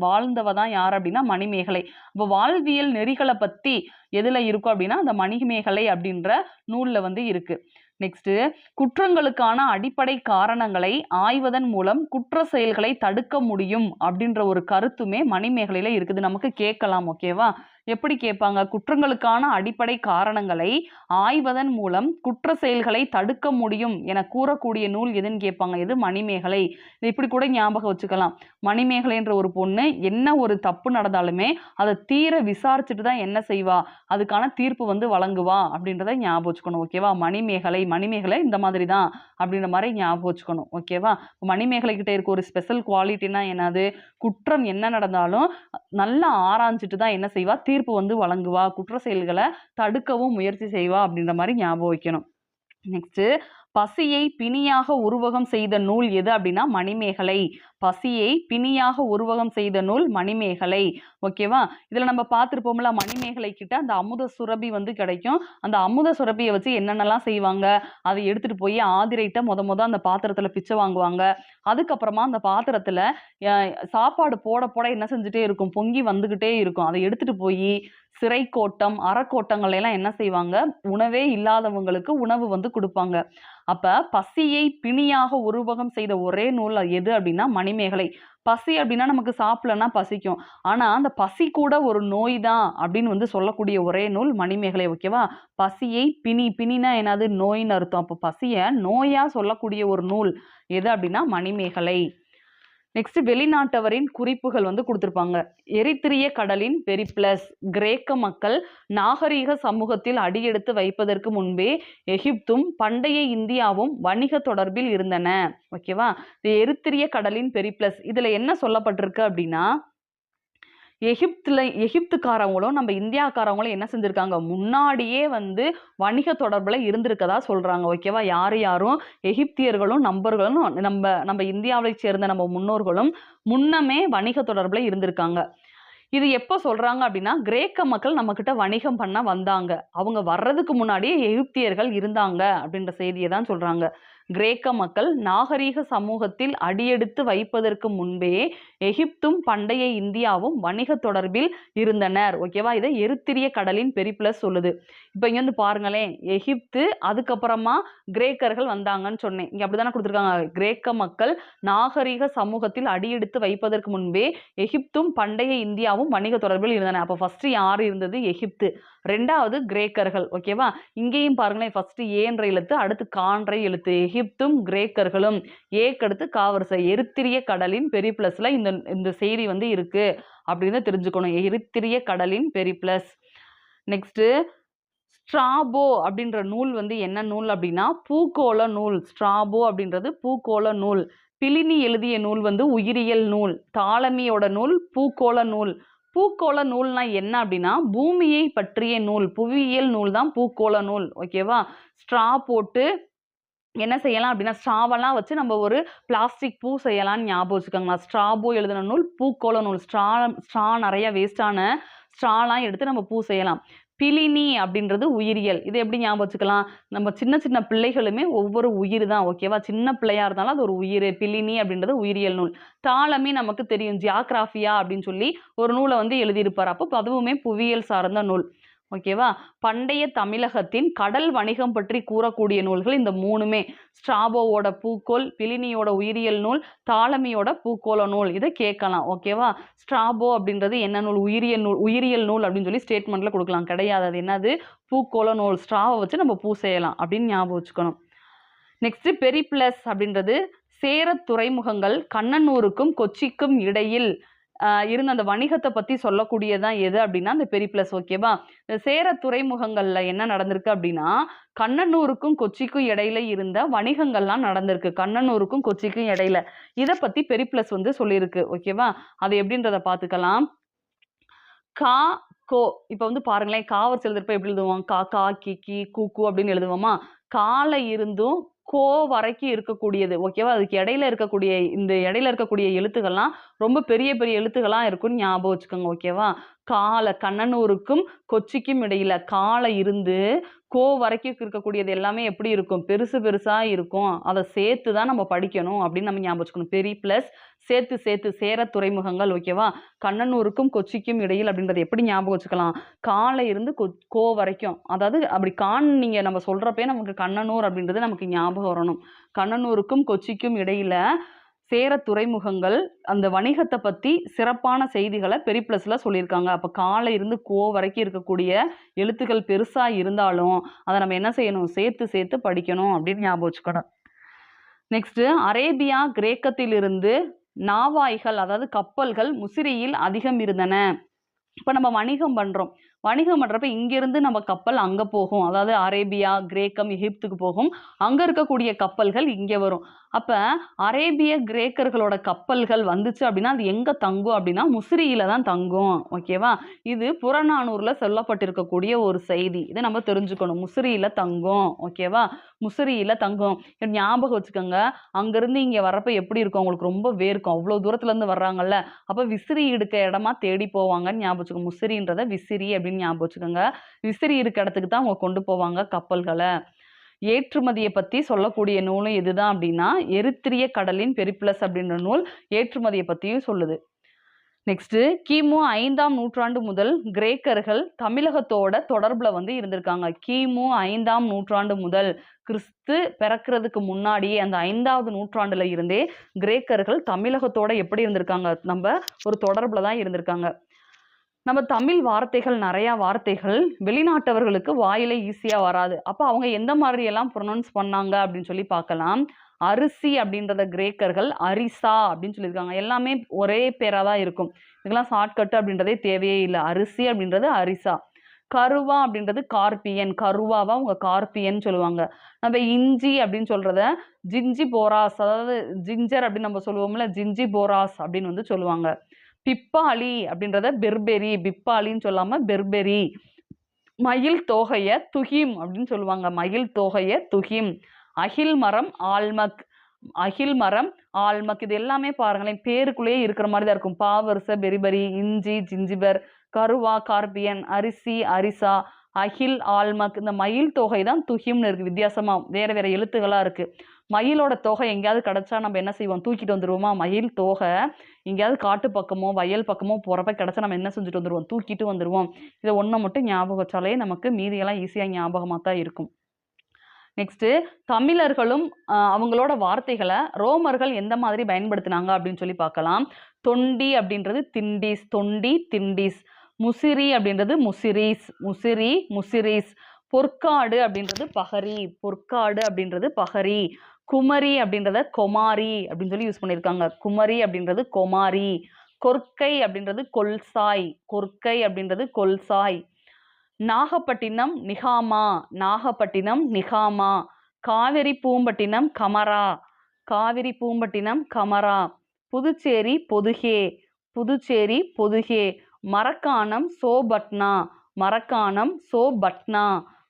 வாழ்ந்தவ தான் யார் அப்படின்னா மணிமேகலை. அப்போ வாழ்வியல் நெறிகளை பத்தி எதுல இருக்கும் அப்படின்னா அந்த மணிமேகலை அப்படின்ற நூல்ல இருக்கு. நெக்ஸ்ட் குற்றங்களுக்கான அடிப்படை காரணங்களை ஆய்வதன் மூலம் குற்ற செயல்களை தடுக்க முடியும் அப்படின்ற ஒரு கருத்துமே மணிமேகலையில இருக்குது. நமக்கு கேட்கலாம். ஓகேவா? எப்படி கேட்பாங்க? குற்றங்களுக்கான அடிப்படை காரணங்களை ஆய்வதன் மூலம் குற்ற செயல்களை தடுக்க முடியும் என கூறக்கூடிய நூல் எதுன்னு கேட்பாங்க. இது மணிமேகலை. இப்படி கூட ஞாபகம் வச்சுக்கலாம். மணிமேகலைன்ற ஒரு பொண்ணு என்ன ஒரு தப்பு நடந்தாலுமே அதை தீர விசாரிச்சுட்டு தான் என்ன செய்வா, அதுக்கான தீர்ப்பு வழங்குவா அப்படின்றத ஞாபகம் வச்சுக்கணும். ஓகேவா? மணிமேகலை இந்த மாதிரி தான் அப்படின்ற மாதிரி ஞாபகம் வச்சுக்கணும். ஓகேவா? மணிமேகலை கிட்ட இருக்க ஒரு ஸ்பெஷல் குவாலிட்டினா என்னது? குற்றம் என்ன நடந்தாலும் நல்லா ஆராய்ஞ்சிட்டு தான் என்ன செய்வா, தீர்ப்பு வழங்குவா, குற்ற செயல்களை தடுக்கவும் முயற்சி செய்வா அப்படின்ற மாதிரி ஞாபகம் வைக்கணும். நெக்ஸ்ட் பசியை பிணியாக உருவகம் செய்த நூல் எது அப்படின்னா மணிமேகலை. பசியை பிணியாக உருவகம் செய்த நூல் மணிமேகலை. ஓகேவா? இதுல நம்ம பார்த்துருப்போம்ல, மணிமேகலை கிட்ட அந்த அமுத சுரபி கிடைக்கும். அந்த அமுத சுரபியை வச்சு என்னென்னலாம் செய்வாங்க, அதை எடுத்துட்டு போய் ஆதிரைட்ட முத அந்த பாத்திரத்துல பிச்சை வாங்குவாங்க. அதுக்கப்புறமா அந்த பாத்திரத்துல சாப்பாடு போட போட என்ன செஞ்சுட்டே இருக்கும், பொங்கி வந்துகிட்டே இருக்கும். அதை எடுத்துட்டு போய் சிறை கோட்டம், அறக்கோட்டங்கள் எல்லாம் என்ன செய்வாங்க, உணவே இல்லாதவங்களுக்கு உணவு கொடுப்பாங்க. அப்ப பசியை பிணியாக உருவகம் செய்த ஒரே நூல் எது அப்படின்னா மணிமேகலை. பசி அப்படின்னா நமக்கு சாப்பிடலன்னா பசிக்கும். ஆனா அந்த பசி கூட ஒரு நோய் தான் அப்படின்னு சொல்லக்கூடிய ஒரே நூல் மணிமேகலை. ஓகேவா? பசியை பிணினா என்னது? நோயின்னு அர்த்தம். அப்போ பசிய நோயா சொல்லக்கூடிய ஒரு நூல் எது அப்படின்னா மணிமேகலை. நெக்ஸ்ட் வெளிநாட்டவரின் குறிப்புகள் கொடுத்துருப்பாங்க. எரித்திரிய கடலின் பெரிப்ளஸ். கிரேக்க மக்கள் நாகரீக சமூகத்தில் அடியெடுத்து வைப்பதற்கு முன்பே எகிப்தும் பண்டைய இந்தியாவும் வணிக தொடர்பில் இருந்தன. ஓகேவா? எரித்திரிய கடலின் பெரிப்ளஸ் இதுல என்ன சொல்லப்பட்டிருக்கு அப்படின்னா எகிப்துக்காரவங்களும் நம்ம இந்தியாக்காரவங்களும் என்ன செஞ்சிருக்காங்க, முன்னாடியே வணிக தொடர்புல இருந்திருக்கதா சொல்றாங்க. ஓகேவா? யாரும் எகிப்தியர்களும் நம்ம இந்தியாவை சேர்ந்த நம்ம முன்னோர்களும் முன்னமே வணிக தொடர்புல இருந்திருக்காங்க. இது எப்போ சொல்றாங்க அப்படின்னா கிரேக்க மக்கள் நம்ம கிட்ட வணிகம் பண்ண வந்தாங்க, அவங்க வர்றதுக்கு முன்னாடியே எகிப்தியர்கள் இருந்தாங்க அப்படின்ற செய்தியை தான் சொல்றாங்க. கிரேக்க மக்கள் நாகரீக சமூகத்தில் அடியெடுத்து வைப்பதற்கு முன்பே எகிப்தும் பண்டைய இந்தியாவும் வணிக தொடர்பில் இருந்தனர். ஓகேவா? இதை எரித்திரிய கடலின் பெரிப்ளஸ் சொல்லுது. இப்போ இங்க பாருங்களேன், எகிப்து அதுக்கப்புறமா கிரேக்கர்கள் வந்தாங்கன்னு சொன்னேன். இங்க அப்படிதானே கொடுத்துருக்காங்க. கிரேக்க மக்கள் நாகரீக சமூகத்தில் அடியெடுத்து வைப்பதற்கு முன்பே எகிப்தும் பண்டைய இந்தியாவும் வணிக தொடர்பில் இருந்தன. அப்போ ஃபர்ஸ்ட் யார் இருந்தது? எகிப்து. ரெண்டாவது கிரேக்கர்கள். ஓகேவா? இங்கேயும் பாருங்களேன், ஃபர்ஸ்ட் ஏன்ற எழுத்து, அடுத்து கான்ற எழுத்து. எகிப்தும் கிரேக்கர்களும், ஏக்கடுத்து காவரிசை. எரித்திரிய கடலின் பெரிப்ளஸ்ல இந்த செய்தி இருக்கு அப்படின்னு தெரிஞ்சுக்கணும். எரித்திரிய கடலின் பெரிப்ளஸ். நெக்ஸ்ட் ஸ்ட்ராபோ அப்படின்ற நூல் என்ன நூல் அப்படின்னா பூகோள நூல். ஸ்ட்ராபோ அப்படின்றது பூகோள நூல். பிலினி எழுதிய நூல் உயிரியல் நூல். தாலமியோட நூல் பூகோள நூல். பூகோள நூல்னா என்ன அப்படின்னா பூமியை பற்றிய நூல், புவியியல் நூல் தான் பூகோள நூல். ஓகேவா? ஸ்ட்ரா போட்டு என்ன செய்யலாம் அப்படின்னா ஸ்ட்ராவெல்லாம் வச்சு நம்ம ஒரு பிளாஸ்டிக் பூ செய்யலாம்னு ஞாபகம் வச்சுக்கோங்களா. ஸ்ட்ராபோ எழுதின நூல் பூகோள நூல். ஸ்ட்ரா நிறைய வேஸ்டான ஸ்ட்ராலாம் எடுத்து நம்ம பூ செய்யலாம். பிலினி அப்படின்றது உயிரியல். இது எப்படி ஞாபகம் வச்சுக்கலாம், நம்ம சின்ன சின்ன பிள்ளைகளுமே ஒவ்வொரு உயிர் தான். ஓகேவா? சின்ன பிள்ளையா இருந்தாலும் அது ஒரு உயிர். பிலினி அப்படின்றது உயிரியல் நூல். தாலமி நமக்கு தெரியும், ஜியாகிராஃபியா அப்படின்னு சொல்லி ஒரு நூலை எழுதியிருப்பார். அப்போ அதுவுமே புவியியல் சார்ந்த நூல். ஓகேவா? பண்டைய தமிழகத்தின் கடல் வணிகம் பற்றி கூறக்கூடிய நூல்கள் இந்த 3மே. ஸ்ட்ராபோவோட பூக்கோள், பிளினியோட உயிரியல் நூல், தாலமியோட பூகோள நூல். இதை கேட்கலாம். ஓகேவா? ஸ்ட்ராபோ அப்படின்றது என்ன நூல்? உயிரியல் நூல் அப்படின்னு சொல்லி ஸ்டேட்மெண்ட்ல கொடுக்கலாம். கிடையாது. அது என்னது? பூகோள நூல். ஸ்ட்ராவை வச்சு நம்ம பூ செய்யலாம் அப்படின்னு ஞாபகம் வச்சுக்கணும். நெக்ஸ்ட் பெரிப்ளஸ் அப்படின்றது சேர துறைமுகங்கள் கண்ணனூருக்கும் கொச்சிக்கும் இடையில் இருந்த அந்த வணிகத்தை பத்தி சொல்லக்கூடியதான் எது அப்படின்னா அந்த பெரிப்ளஸ். ஓகேவா? இந்த சேர துறைமுகங்கள்ல என்ன நடந்திருக்கு அப்படின்னா கண்ணனூருக்கும் கொச்சிக்கும் இடையில இருந்த வணிகங்கள்லாம் நடந்திருக்கு. கண்ணனூருக்கும் கொச்சிக்கும் இடையில இதை பத்தி பெரிப்ளஸ் வந்து சொல்லியிருக்கு. ஓகேவா? அது எப்படின்றத பார்த்துக்கலாம். கா கோ இப்போ வந்து பாருங்களேன், காவர்ஸ் எழுதுறப்ப எப்படி எழுதுவோம்? கா கா கி கி கூ கூ அப்படின்னு எழுதுவோமா? கால இருந்தும் கோ வரைக்கும் இருக்கக்கூடியது. ஓகேவா? அதுக்கு இடையில இருக்கக்கூடிய இந்த இடையில இருக்கக்கூடிய எழுத்துக்கள்லாம் ரொம்ப பெரிய பெரிய எழுத்துக்களா இருக்கும்னு ஞாபகம் வச்சுக்கோங்க. ஓகேவா? கால கண்ணனூருக்கும் கொச்சிக்கும் இடையில கால இருந்து கோ வரைக்கும் இருக்கக்கூடியது எல்லாமே எப்படி இருக்கும்? பெருசு பெருசா இருக்கும். அதை சேர்த்து தான் நம்ம படிக்கணும் அப்படின்னு நம்ம ஞாபகம் வச்சுக்கணும். பெரி பிளஸ் சேர்த்து சேர்த்து சேர துறைமுகங்கள். ஓகேவா? கண்ணனூருக்கும் கொச்சிக்கும் இடையில் அப்படின்றத எப்படி ஞாபகம் வச்சுக்கலாம்? கால இருந்து கோ வரைக்கும். அதாவது அப்படி நீங்க நம்ம சொல்றப்பே நமக்கு கண்ணனூர் அப்படின்றது நமக்கு ஞாபகம் வரணும். கண்ணனூருக்கும் கொச்சிக்கும் இடையில சேர துறைமுகங்கள் அந்த வணிகத்தை பத்தி சிறப்பான செய்திகளை பெரிப்ளஸ்ல சொல்லியிருக்காங்க. அப்ப கால இருந்து கோ வரைக்கும் இருக்கக்கூடிய எழுத்துக்கள் பெருசா இருந்தாலும் அதை நம்ம என்ன செய்யணும்? சேர்த்து சேர்த்து படிக்கணும் அப்படின்னு ஞாபகம் வச்சுக்கணும். நெக்ஸ்ட் அரேபியா கிரேக்கத்திலிருந்து நாவாய்கள் அதாவது கப்பல்கள் முசிறியில் அதிகம் இருந்தன. இப்ப நம்ம வணிகம் பண்றோம். வணிகம் பண்றப்ப இங்கிருந்து நம்ம கப்பல் அங்க போகும். அதாவது அரேபியா, கிரேக்கம், எகிப்துக்கு போகும். அங்க இருக்கக்கூடிய கப்பல்கள் இங்க வரும். அப்ப அரேபிய கிரேக்கர்களோட கப்பல்கள் வந்துச்சு அப்படின்னா அது எங்க தங்கும் அப்படின்னா முசிறியில தான் தங்கும். ஓகேவா? இது புறநானூறுல சொல்லப்பட்டிருக்கக்கூடிய ஒரு செய்தி. இதை நம்ம தெரிஞ்சுக்கணும். முசிறியில தங்கும். ஓகேவா? முசிறியில தங்கும். ஞாபகம் வச்சுக்கோங்க. அங்கிருந்து இங்க வர்றப்ப எப்படி இருக்கும்? உங்களுக்கு ரொம்ப வேர்க்கும். அவ்வளவு தூரத்துல இருந்து வர்றாங்கல்ல. அப்ப விசிறி எடுக்க இடமா தேடி போவாங்கன்னு ஞாபகம் வச்சுக்கோங்க. முசிறின்றத விசிறி அப்படின்னு ஞாபகம் வச்சுக்கோங்க. விசிறி இருக்க இடத்துக்கு தான் அவங்க கொண்டு போவாங்க கப்பல்களை. ஏற்றுமதியை பத்தி சொல்லக்கூடிய நூலும் இதுதான் அப்படின்னா எரித்திரிய கடலின் பெரிப்ளஸ் அப்படின்ற நூல் ஏற்றுமதியை பத்தியும் சொல்லுது. நெக்ஸ்ட் கிமு 5ஆம் நூற்றாண்டு முதல் கிரேக்கர்கள் தமிழகத்தோட தொடர்புல வந்து இருந்திருக்காங்க. கிமு 5ஆம் நூற்றாண்டு முதல் கிறிஸ்து பிறக்கிறதுக்கு முன்னாடியே அந்த 5வது நூற்றாண்டுல இருந்தே கிரேக்கர்கள் தமிழகத்தோட எப்படி இருந்திருக்காங்க? நம்ம ஒரு தொடர்புல தான் இருந்திருக்காங்க. நம்ம தமிழ் வார்த்தைகள் நிறைய வார்த்தைகள் வெளிநாட்டவர்களுக்கு வாயில ஈஸியா வராது. அப்ப அவங்க எந்த மாதிரி எல்லாம் ப்ரொனவுன்ஸ் பண்ணாங்க அப்படின்னு சொல்லி பார்க்கலாம். அரிசி அப்படின்றத கிரேக்கர்கள் அரிசா அப்படின்னு சொல்லியிருக்காங்க. எல்லாமே ஒரே பேரா தான் இருக்கும். இதுக்கெல்லாம் ஷார்ட்கட் அப்படின்றதே தேவையே இல்லை. அரிசி அப்படின்றது அரிசா. கருவா அப்படின்றது கார்பியன். கருவாவா அவங்க கார்பியன் சொல்லுவாங்க. நம்ம இஞ்சி அப்படின்னு சொல்றத ஜிஞ்சி போராஸ், அதாவது ஜிஞ்சர் அப்படின்னு நம்ம சொல்லுவோம்ல, ஜிஞ்சி போராஸ் அப்படின்னு வந்து சொல்லுவாங்க. பிப்பாளி அப்படின்றத பெர்பெரி, பிப்பாளின்னு சொல்லாம பெர்பெரி. மயில் தோகைய துகிம் அப்படின்னு சொல்லுவாங்க. மயில் தோகைய துகிம். அகில் மரம் ஆல்மக். அகில் மரம் ஆல்மக். இது எல்லாமே பாருங்களேன் பேருக்குள்ளேயே இருக்கிற மாதிரி தான் இருக்கும். பாவரிச பெரிபரி, இஞ்சி ஜிஞ்சிபர், கருவா கார்பியன், அரிசி அரிசா, அகில் ஆல்மக். இந்த மயில் தொகை தான் துகிம்னு இருக்கு. வித்தியாசமா வேற வேற எழுத்துகளா இருக்கு. மயிலோட தொகை எங்கேயாவது கிடைச்சா நம்ம என்ன செய்வோம்? தூக்கிட்டு வந்துருவோமா? மயில் தொகை எங்கேயாவது காட்டு பக்கமோ வயல் பக்கமோ போறப்ப கிடைச்சா நம்ம என்ன செஞ்சுட்டு வந்துருவோம்? தூக்கிட்டு வந்துருவோம். இதை ஒன்றை மட்டும் ஞாபகம் வச்சாலே நமக்கு மீதியெல்லாம் ஈஸியா ஞாபகமா தான் இருக்கும். நெக்ஸ்ட் தமிழர்களும் அவங்களோட வார்த்தைகளை ரோமர்கள் எந்த மாதிரி பயன்படுத்தினாங்க அப்படின்னு சொல்லி பார்க்கலாம். தொண்டி அப்படின்றது திண்டிஸ், தொண்டி திண்டிஸ். முசிறி அப்படின்றது முசிரீஸ், முசிறி முசிரீஸ். பொற்காடு அப்படின்றது பகரி, பொற்காடு அப்படின்றது பகரி. குமரி அப்படின்றத கொமாரி அப்படின்னு சொல்லி யூஸ் பண்ணியிருக்காங்க. குமரி அப்படின்றது கொமாரி. கொற்கை அப்படின்றது கொல்சாய், கொற்கை அப்படின்றது Kolchoi. Nagapattinam Nikama, Nagapattinam Nikama. Kaveri Poompattinam Camara, Kaveri Poompattinam Camara. Puducherry Poduke, Puducherry Poduke. Marakkanam Sopatma, Marakkanam Sopatma.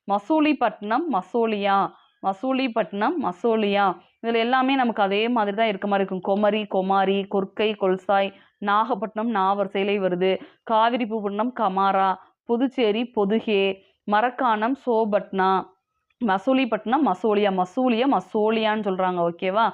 Masulipatnam Masalia, Masulipatnam Masalia. இதில் எல்லாமே நமக்கு அதே மாதிரி தான் இருக்க மாதிரி இருக்கும். கொமரி கொமாரி, கொற்கை கொல்சாய். நாகப்பட்டினம் நாவரிசையிலே வருது. Kaveri Poompattinam Kamara, Puducherry Poduke, Marakkanam Sopatma, Masulipatnam Masolia. மசூலியா மசோலியான்னு சொல்றாங்க. ஓகேவா?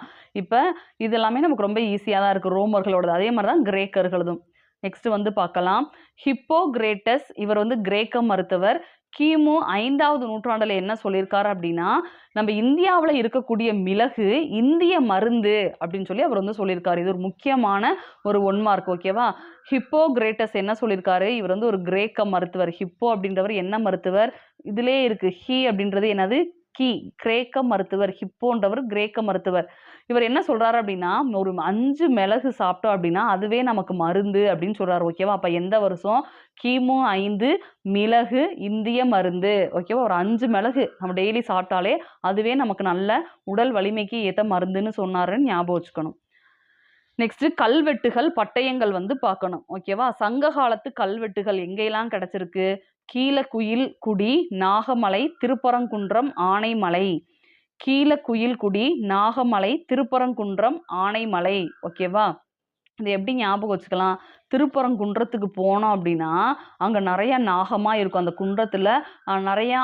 இப்போ இது எல்லாமே நமக்கு ரொம்ப ஈஸியாக தான் இருக்குது ரோமர்களோடது. அதே மாதிரி தான் கிரேக்கர்களதும். நெக்ஸ்ட் வந்து பார்க்கலாம். ஹிப்போகிரேட்டஸ் இவர் வந்து கிரேக்க மருத்துவர். கிமு 5வது நூற்றாண்டுல என்ன சொல்லியிருக்காரு அப்படின்னா, நம்ம இந்தியாவில் இருக்கக்கூடிய மிளகு இந்திய மருந்து அப்படின்னு சொல்லி அவர் வந்து சொல்லியிருக்காரு. இது ஒரு முக்கியமான ஒரு 1 மார்க். ஓகேவா? ஹிப்போகிரேட்டஸ் என்ன சொல்லியிருக்காரு? இவர் வந்து ஒரு கிரேக்க மருத்துவர். ஹிப்போ அப்படின்றவர் என்ன மருத்துவர்? இதிலே இருக்கு. ஹி அப்படின்றது என்னது? கிரேக்க மருத்துவர். ஹிப்போன்றவர் கிரேக்க மருத்துவர். இவர் என்ன சொல்றாரு அப்படின்னா, ஒரு 5 மிளகு சாப்பிட்டோம் அப்படின்னா அதுவே நமக்கு மருந்து அப்படின்னு சொல்றாரு. ஓகேவா? அப்ப எந்த வருஷம்? கிமு 5 மிளகு இந்திய மருந்து. ஓகேவா? ஒரு 5 மிளகு நம்ம டெய்லி சாப்பிட்டாலே அதுவே நமக்கு நல்ல உடல் வலிமைக்கு ஏத்த மருந்துன்னு சொன்னாருன்னு ஞாபகம் வச்சுக்கணும். நெக்ஸ்ட் கல்வெட்டுகள் பட்டயங்கள் வந்து பார்க்கணும். ஓகேவா? சங்க காலத்து கல்வெட்டுகள் எங்கெல்லாம் கிடைச்சிருக்கு? கீழக்குயில்குடி, நாகமலை, திருப்பரங்குன்றம், ஆனைமலை. கீழக்குயில்குடி, நாகமலை, திருப்பரங்குன்றம், ஆனைமலை. ஓகேவா? இது எப்படி ஞாபகம் வச்சுக்கலாம்? திருப்பரங்குன்றத்துக்கு போனோம் அப்படின்னா அங்கே நிறைய நாகமாக இருக்கும். அந்த குன்றத்தில் நிறையா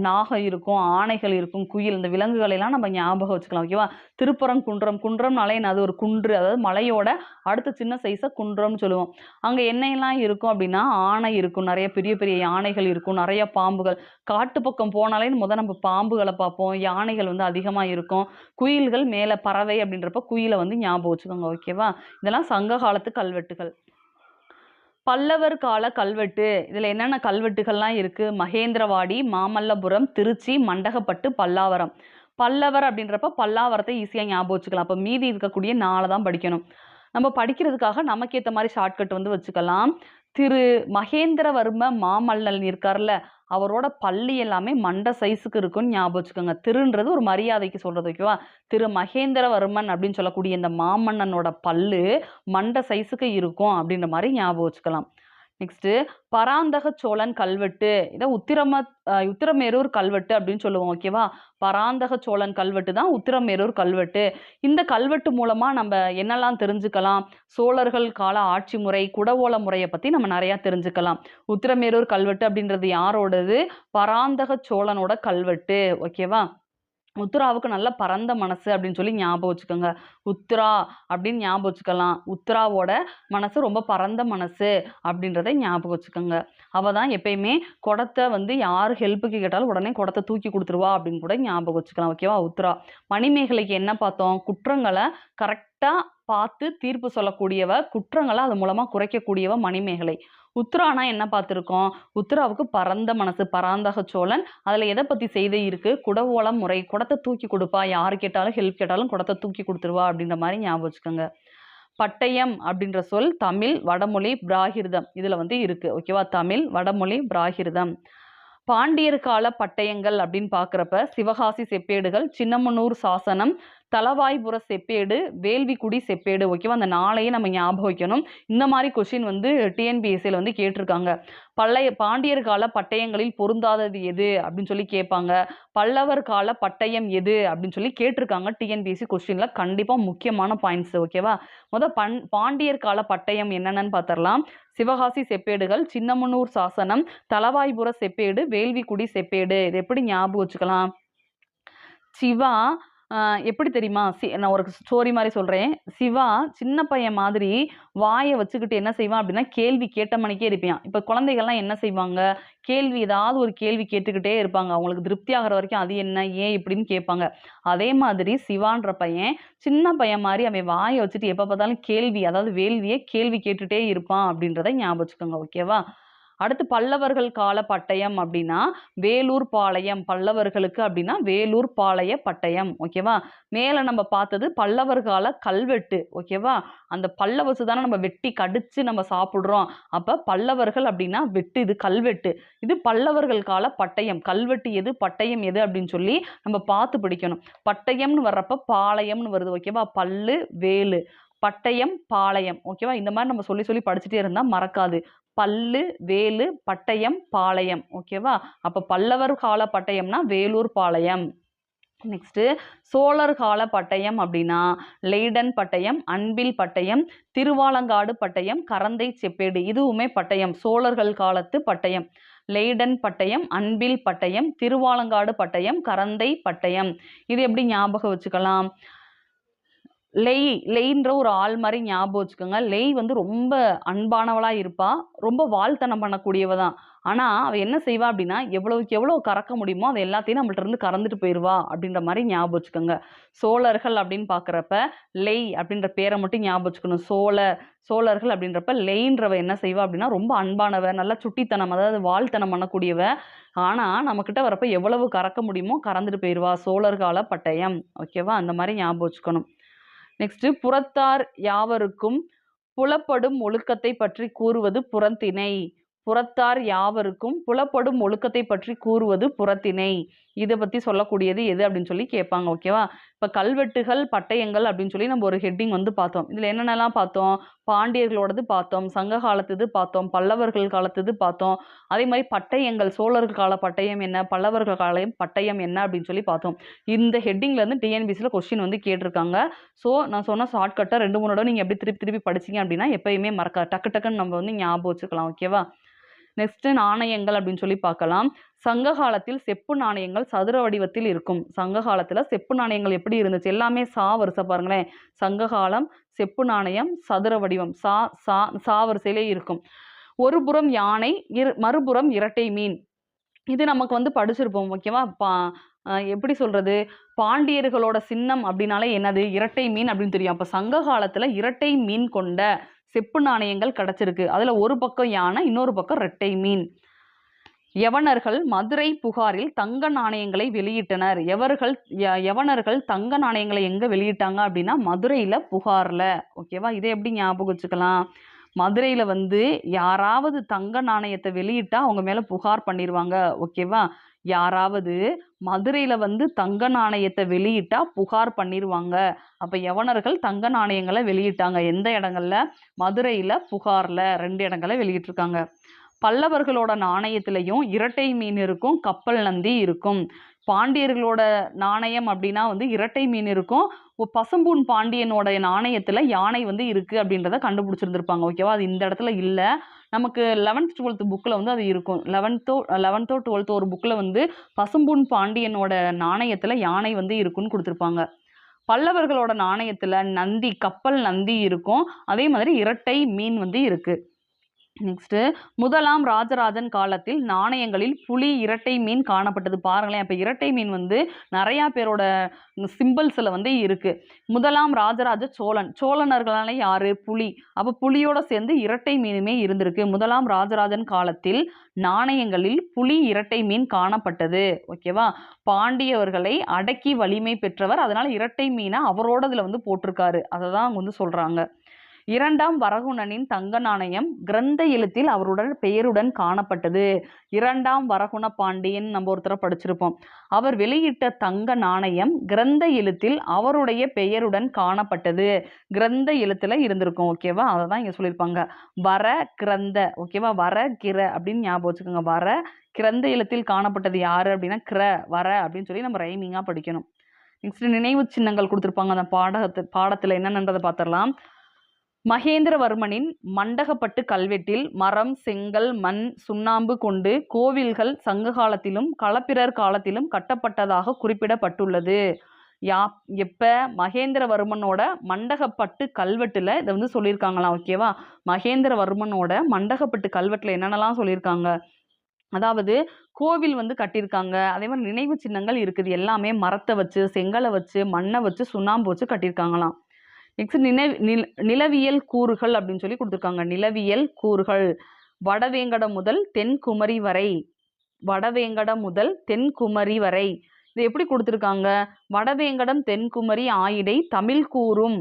நாகம் இருக்கும், ஆனைகள் இருக்கும், குயில், இந்த விலங்குகளை எல்லாம் நம்ம ஞாபகம் வச்சுக்கலாம். ஓகேவா? திருப்பரங்குன்றம், குன்றம்னாலே அது ஒரு குன்று, அதாவது மலையோட அடுத்த சின்ன சைஸை குன்றம்னு சொல்லுவோம். அங்கே என்னெல்லாம் இருக்கும் அப்படின்னா ஆனை இருக்கும், நிறைய பெரிய பெரிய யானைகள் இருக்கும், நிறைய பாம்புகள். காட்டு பக்கம் போனாலே நம்ம பாம்புகளை பார்ப்போம், யானைகள் வந்து அதிகமாக இருக்கும், குயில்கள் மேலே பறவை அப்படின்றப்ப குயிலை வந்து ஞாபகம் வச்சுக்கோங்க. ஓகேவா? இதெல்லாம் சங்க காலத்து கல்வெட்டுகள். பல்லவர் கால கல்வெட்டு. இதுல என்னென்ன கல்வெட்டுகள்லாம் இருக்கு? மகேந்திரவாடி, மாமல்லபுரம், திருச்சி, மண்டகப்பட்டு, பல்லாவரம். பல்லவர் அப்படின்றப்ப பல்லாவரத்தை ஈஸியா ஞாபகம் வச்சுக்கலாம். அப்ப மீதி இருக்கக்கூடிய 4 தான் படிக்கணும். நம்ம படிக்கிறதுக்காக நமக்கு ஏத்த மாதிரி ஷார்ட்கட் வந்து வச்சுக்கலாம். திரு மகேந்திரவர்ம மாமல்லன் இருக்கார்ல, அவரோட பள்ளி எல்லாமே மண்ட சைஸுக்கு இருக்குன்னு ஞாபகம் வச்சுக்கோங்க. திருன்றது ஒரு மரியாதைக்கு சொல்றது. ஓகேவா? திரு மகேந்திரவர்மன் அப்படின்னு சொல்லக்கூடிய இந்த மாமன்னனோட பல்லு மண்ட சைஸுக்கு இருக்கும் அப்படின்ற மாதிரி ஞாபகம் வச்சுக்கலாம். நெக்ஸ்ட் பராந்தக சோழன் கல்வெட்டு. இதை உத்திரமேரூர் கல்வெட்டு அப்படின்னு சொல்லுவோம். ஓகேவா? பராந்தக சோழன் கல்வெட்டு தான் உத்திரமேரூர் கல்வெட்டு. இந்த கல்வெட்டு மூலமா நம்ம என்னெல்லாம் தெரிஞ்சுக்கலாம்? சோழர்கள் கால ஆட்சி முறை, குடவோல முறையை பத்தி நம்ம நிறைய தெரிஞ்சுக்கலாம். உத்திரமேரூர் கல்வெட்டு அப்படின்றது யாரோடது? பராந்தக சோழனோட கல்வெட்டு. ஓகேவா? உத்ராவுக்கு நல்ல பரந்த மனசு அப்படின்னு சொல்லி ஞாபகம் வச்சுக்கோங்க. உத்ரா அப்படின்னு ஞாபகம் வச்சுக்கலாம். உத்ராவோட மனசு ரொம்ப பரந்த மனசு அப்படின்றத ஞாபகம் வச்சுக்கோங்க. அவ தான் எப்பயுமே குடத்தை வந்து யார் ஹெல்ப்புக்கு கேட்டாலும் உடனே குடத்தை தூக்கி கொடுத்துருவா அப்படின்னு கூட ஞாபகம் வச்சுக்கலாம். ஓகேவா? உத்ரா. மணிமேகலைக்கு என்ன பார்த்தோம்? குற்றங்களை கரெக்டா பார்த்து தீர்ப்பு சொல்லக்கூடியவ, குற்றங்களை அது மூலமா குறைக்கக்கூடியவ மணிமேகலை. உத்ரானா என்ன பார்த்துருக்கோம்? உத்ராவுக்கு பரந்த மனசு, பராந்தக சோழன். அதுல எதை பத்தி செய்தி இருக்கு? குடவோலம் முறை. குடத்தை தூக்கி கொடுப்பா, யாரு கேட்டாலும் ஹெல்ப் கேட்டாலும் குடத்தை தூக்கி கொடுத்துருவா அப்படின்ற மாதிரி ஞாபகம் வச்சுக்கோங்க. பட்டயம் அப்படின்ற சொல் தமிழ், வடமொழி, பிராகிருதம் இதுல வந்து இருக்கு. ஓகேவா? தமிழ், வடமொழி, பிராகிருதம். பாண்டியர் கால பட்டயங்கள் அப்படின்னு பார்க்குறப்ப சிவகாசி செப்பேடுகள், சின்னமனூர் சாசனம், தலவாய்புர செப்பேடு, வேள்விக்குடி செப்பேடு. ஓகேவா? அந்த 4ஐயும் நம்ம ஞாபகம் வைக்கணும். இந்த மாதிரி கொஷின் வந்து டிஎன்பிஎஸ்சியில் வந்து கேட்டிருக்காங்க. பாண்டியர் கால பட்டயங்களில் பொருந்தாதது எது அப்படின்னு சொல்லி கேட்பாங்க. பல்லவர் கால பட்டயம் எது அப்படின்னு சொல்லி கேட்டிருக்காங்க டிஎன்பிஎஸ்சி கொஸ்டின்ல. கண்டிப்பாக முக்கியமான பாயிண்ட்ஸ். ஓகேவா? பாண்டியர் கால பட்டயம் என்னென்னு பார்த்துடலாம். சிவகாசி செப்பேடுகள், சின்னமனூர் சாசனம், தலவாய்புர செப்பேடு, வேள்விக்குடி செப்பேடு. இது எப்படி ஞாபகம் வச்சுக்கலாம்? சிவா எப்படி தெரியுமா? நான் ஒரு ஸ்டோரி மாதிரி சொல்கிறேன். சிவா சின்ன பையன் மாதிரி வாயை வச்சுக்கிட்டு என்ன செய்வான் அப்படின்னா கேள்வி கேட்ட மணிக்கே இருப்பான். இப்போ குழந்தைகள்லாம் என்ன செய்வாங்க? ஏதாவது ஒரு கேள்வி கேட்டுக்கிட்டே இருப்பாங்க. அவங்களுக்கு திருப்தி ஆகிற வரைக்கும் அது என்ன, ஏன் இப்படின்னு கேட்பாங்க. அதே மாதிரி சிவான்ற பையன் சின்ன பையன் மாதிரி அவன் வாயை வச்சுட்டு எப்போ பார்த்தாலும் கேள்வி, அதாவது வேள்வியை கேள்வி கேட்டுட்டே இருப்பான் அப்படின்றத ஞாபகம் வச்சுக்கோங்க. ஓகேவா? அடுத்து பல்லவர்கள் கால பட்டயம் அப்படின்னா வேலூர் பாளையம். பல்லவர்களுக்கு அப்படின்னா வேலூர் பாளைய பட்டயம். ஓகேவா? மேல நம்ம பார்த்தது பல்லவர் கால கல்வெட்டு. ஓகேவா? அந்த பல்ல வச்சு தானே நம்ம வெட்டி கடிச்சு நம்ம சாப்பிடுறோம். அப்ப பல்லவர்கள் அப்படின்னா வெட்டு, இது கல்வெட்டு. இது பல்லவர்கள் கால பட்டயம். கல்வெட்டு எது, பட்டயம் எது அப்படின்னு சொல்லி நம்ம பார்த்து படிக்கணும். பட்டயம்னு வர்றப்ப பாளையம்னு வருது. ஓகேவா? பல்லு, வேலு, பட்டயம், பாளையம். ஓகேவா? இந்த மாதிரி நம்ம சொல்லி சொல்லி படிச்சுட்டே இருந்தா மறக்காது. பல்லு, வேலு, பட்டயம், பாளையம். ஓகேவா? அப்ப பல்லவர் கால பட்டயம்னா வேலூர் பாளையம். நெக்ஸ்ட் சோழர் கால பட்டயம் அப்படின்னா லெய்டன் பட்டயம், அன்பில் பட்டயம், திருவாலங்காடு பட்டயம், கரந்தை செப்பேடு. இதுவுமே பட்டயம். சோழர்கள் காலத்து பட்டயம். லெய்டன் பட்டயம், அன்பில் பட்டயம், திருவாலங்காடு பட்டயம், கரந்தை பட்டயம். இது எப்படி ஞாபகம் வச்சுக்கலாம்? லெய்ன்ற ஒரு ஆள் மாதிரி ஞாபகம் வச்சுக்கோங்க. லெய் வந்து ரொம்ப அன்பானவளா இருப்பா. ரொம்ப வால்தனம் பண்ணக்கூடியவ தான். ஆனா, அவ என்ன செய்வா அப்படின்னா, எவ்வளவுக்கு எவ்வளோ கறக்க முடியுமோ, அது எல்லாத்தையும் நம்மள்ட்ட இருந்து கறந்துட்டு போயிருவா அப்படின்ற மாரி ஞாபகம் வச்சுக்கோங்க. சோழர்கள் அப்படின்னு பார்க்குறப்ப, லெய் அப்படின்ற பேர மட்டும் ஞாபகம் வச்சுக்கணும். சோழர்கள் அப்படின்றப்ப லெய்ன்றவ என்ன செய்வா அப்படின்னா, ரொம்ப அன்பானவ, நல்லா சுட்டித்தனம் அதாவது வால்தனம் பண்ணக்கூடியவ. ஆனா, நம்மகிட்ட வரப்ப எவ்வளவு கறக்க முடியுமோ கறந்துட்டு போயிருவா. சோழர் கால பட்டயம். ஓகேவா? அந்த மாரி ஞாபகம் வச்சுக்கணும். நெக்ஸ்ட் புறத்தார் யாவருக்கும் புலப்படும் ஒழுக்கத்தை பற்றி கூறுவது புறத்திணை. புறத்தார் யாவருக்கும் புலப்படும் ஒழுக்கத்தை பற்றி கூறுவது புறத்திணை. இதை பத்தி சொல்லக்கூடியது எது அப்படின்னு சொல்லி கேட்பாங்க. ஓகேவா? இப்ப கல்வெட்டுகள் பட்டயங்கள் அப்படின்னு சொல்லி நம்ம ஒரு ஹெட்டிங் வந்து பார்த்தோம். இதுல என்னென்னலாம் பார்த்தோம்? பாண்டியர்களோடது பார்த்தோம், சங்க காலத்துது பார்த்தோம், பல்லவர்கள் காலத்துது பார்த்தோம். அதே மாதிரி பட்டயங்கள், சோழர்கள் கால பட்டயம் என்ன, பல்லவர்கள் கால பட்டயம் என்ன அப்படின்னு சொல்லி பார்த்தோம். இந்த ஹெட்டிங்ல இருந்து டிஎன்பிசியில் கொஸ்டின் வந்து கேட்டிருக்காங்க. ஸோ நான் சொன்ன ஷார்ட்கட்டை 2 3 தடவை நீங்கள் எப்படி திருப்பி திருப்பி படிச்சீங்க அப்படின்னா எப்பயுமே மறக்காது. டக்கு டக்குன்னு நம்ம வந்து ஞாபகம் வச்சுக்கலாம். ஓகேவா? நெக்ஸ்ட் நாணயங்கள் அப்படின்னு சொல்லி பார்க்கலாம். சங்க காலத்தில் செப்பு நாணயங்கள் சதுர வடிவத்தில் இருக்கும். சங்க காலத்துல செப்பு நாணயங்கள் எப்படி இருந்துச்சு? எல்லாமே சா வரிசை பாருங்களேன். சங்க காலம் செப்பு நாணயம் சதுர வடிவம் சா வரிசையிலே இருக்கும். ஒரு புறம் யானை, மறுபுறம் இரட்டை மீன். இது நமக்கு வந்து படிச்சிருப்போம். ஓகேவா? எப்படி சொல்றது? பாண்டியர்களோட சின்னம் அப்படின்னாலே என்னது? இரட்டை மீன் அப்படின்னு தெரியும். அப்ப சங்க காலத்துல இரட்டை மீன் கொண்ட செப்பு நாணயங்கள் கிடைச்சிருக்கு. அதுல ஒரு பக்கம் யானை, இன்னொரு பக்கம் இரட்டை மீன். யவனர்கள் மதுரை புகாரில் தங்க நாணயங்களை வெளியிட்டனர். யவனர்கள் தங்க நாணயங்களை எங்க வெளியிட்டாங்க அப்படின்னா மதுரையில புகார்ல. ஓகேவா? இதை எப்படி ஞாபகம் வச்சுக்கலாம்? மதுரையில வந்து யாராவது தங்க நாணயத்தை வெளியிட்டா அவங்க மேல புகார் பண்ணிடுவாங்க. ஓகேவா? யாராவது மதுரையில வந்து தங்க நாணயத்தை வெளியிட்டா புகார் பண்ணிடுவாங்க. அப்ப யவனர்கள் தங்க நாணயங்களை வெளியிட்டாங்க. எந்த இடங்கள்ல? மதுரையில புகார்ல 2 இடங்களை வெளியிட்டிருக்காங்க. பல்லவர்களோட நாணயத்திலையும் இரட்டை மீன் இருக்கும், கப்பல் நந்தி இருக்கும். பாண்டியர்களோட நாணயம் அப்படின்னா வந்து இரட்டை மீன் இருக்கும். பசும்பூன் பாண்டியனோட நாணயத்துல யானை வந்து இருக்கு அப்படின்றத கண்டுபிடிச்சிருந்திருப்பாங்க. ஓகேவா? அது இந்த இடத்துல இல்ல. நமக்கு 11th 12th புக்ல வந்து அது இருக்கும். 11th 12th ஒரு புக்ல வந்து பசும்பூன் பாண்டியனோட நாணயத்துல யானை வந்து இருக்குன்னு கொடுத்துருப்பாங்க. பல்லவர்களோட நாணயத்துல நந்தி, கப்பல் நந்தி இருக்கும். அதே மாதிரி இரட்டை மீன் வந்து இருக்கு. நெக்ஸ்ட் முதலாம் ராஜராஜன் காலத்தில் நாணயங்களில் புலி, இரட்டை மீன் காணப்பட்டது. பாருங்களேன். அப்ப இரட்டை மீன் வந்து நிறைய பேரோட சிம்பிள்ஸ்ல வந்து இருக்கு. முதலாம் ராஜராஜ சோழனர்களால யாரு? புலி. அப்ப புலியோட சேர்ந்து இரட்டை மீனுமே இருந்திருக்கு. முதலாம் ராஜராஜன் காலத்தில் நாணயங்களில் புலி, இரட்டை மீன் காணப்பட்டது. ஓகேவா? பாண்டியவர்களை அடக்கி வலிமை பெற்றவர். அதனால இரட்டை மீனை அவரோடதுல வந்து போட்டிருக்காரு. அதை தான் வந்து சொல்றாங்க. 2ஆம் வரகுணனின் தங்க நாணயம் கிரந்த எழுத்தில் அவருடன் பெயருடன் காணப்பட்டது. 2ஆம் வரகுண பாண்டியன் நம்ம ஒருத்தர படிச்சிருப்போம். அவர் வெளியிட்ட தங்க நாணயம் கிரந்த எழுத்தில் அவருடைய பெயருடன் காணப்பட்டது. கிரந்த எழுத்துல இருந்திருக்கும். ஓகேவா? அதை தான் இங்க சொல்லியிருப்பாங்க. வர கிரந்த. ஓகேவா? வர கிர அப்படின்னு ஞாபகம் வச்சுக்கோங்க. வர கிரந்த எழுத்தில் காணப்பட்டது யாரு அப்படின்னா வர அப்படின்னு சொல்லி நம்ம ரைமிங்கா படிக்கணும். நெக்ஸ்ட் நினைவு சின்னங்கள் கொடுத்துருப்பாங்க. அந்த பாடத்துல என்னன்றதை பார்த்துடலாம். மகேந்திரவர்மனின் மண்டகப்பட்டு கல்வெட்டில் மரம், செங்கல், மண், சுண்ணாம்பு கொண்டு கோவில்கள் சங்க காலத்திலும் களப்பிரர் காலத்திலும் கட்டப்பட்டதாக குறிப்பிடப்பட்டுள்ளது. எப்ப? மகேந்திரவர்மனோட மண்டகப்பட்டு கல்வெட்டுல இதை வந்து சொல்லியிருக்காங்களாம். ஓகேவா? மகேந்திரவர்மனோட மண்டகப்பட்டு கல்வெட்டுல என்னென்னலாம் சொல்லியிருக்காங்க? அதாவது கோவில் வந்து கட்டியிருக்காங்க. அதே மாதிரி நினைவு சின்னங்கள் இருக்குது. எல்லாமே மரத்தை வச்சு, செங்கலை வச்சு, மண்ணை வச்சு, சுண்ணாம்பு வச்சு கட்டியிருக்காங்களாம். நெக்ஸ்ட் நிலவியல் கூறுகள் அப்படின்னு சொல்லி கொடுத்துருக்காங்க. நிலவியல் கூறுகள் வடவேங்கடம் முதல் தென்குமரி வரை. வடவேங்கடம் முதல் தென்குமரி வரை. இது எப்படி கொடுத்துருக்காங்க? வடவேங்கடம் தென்குமரி ஆயிடை தமிழ் கூறும்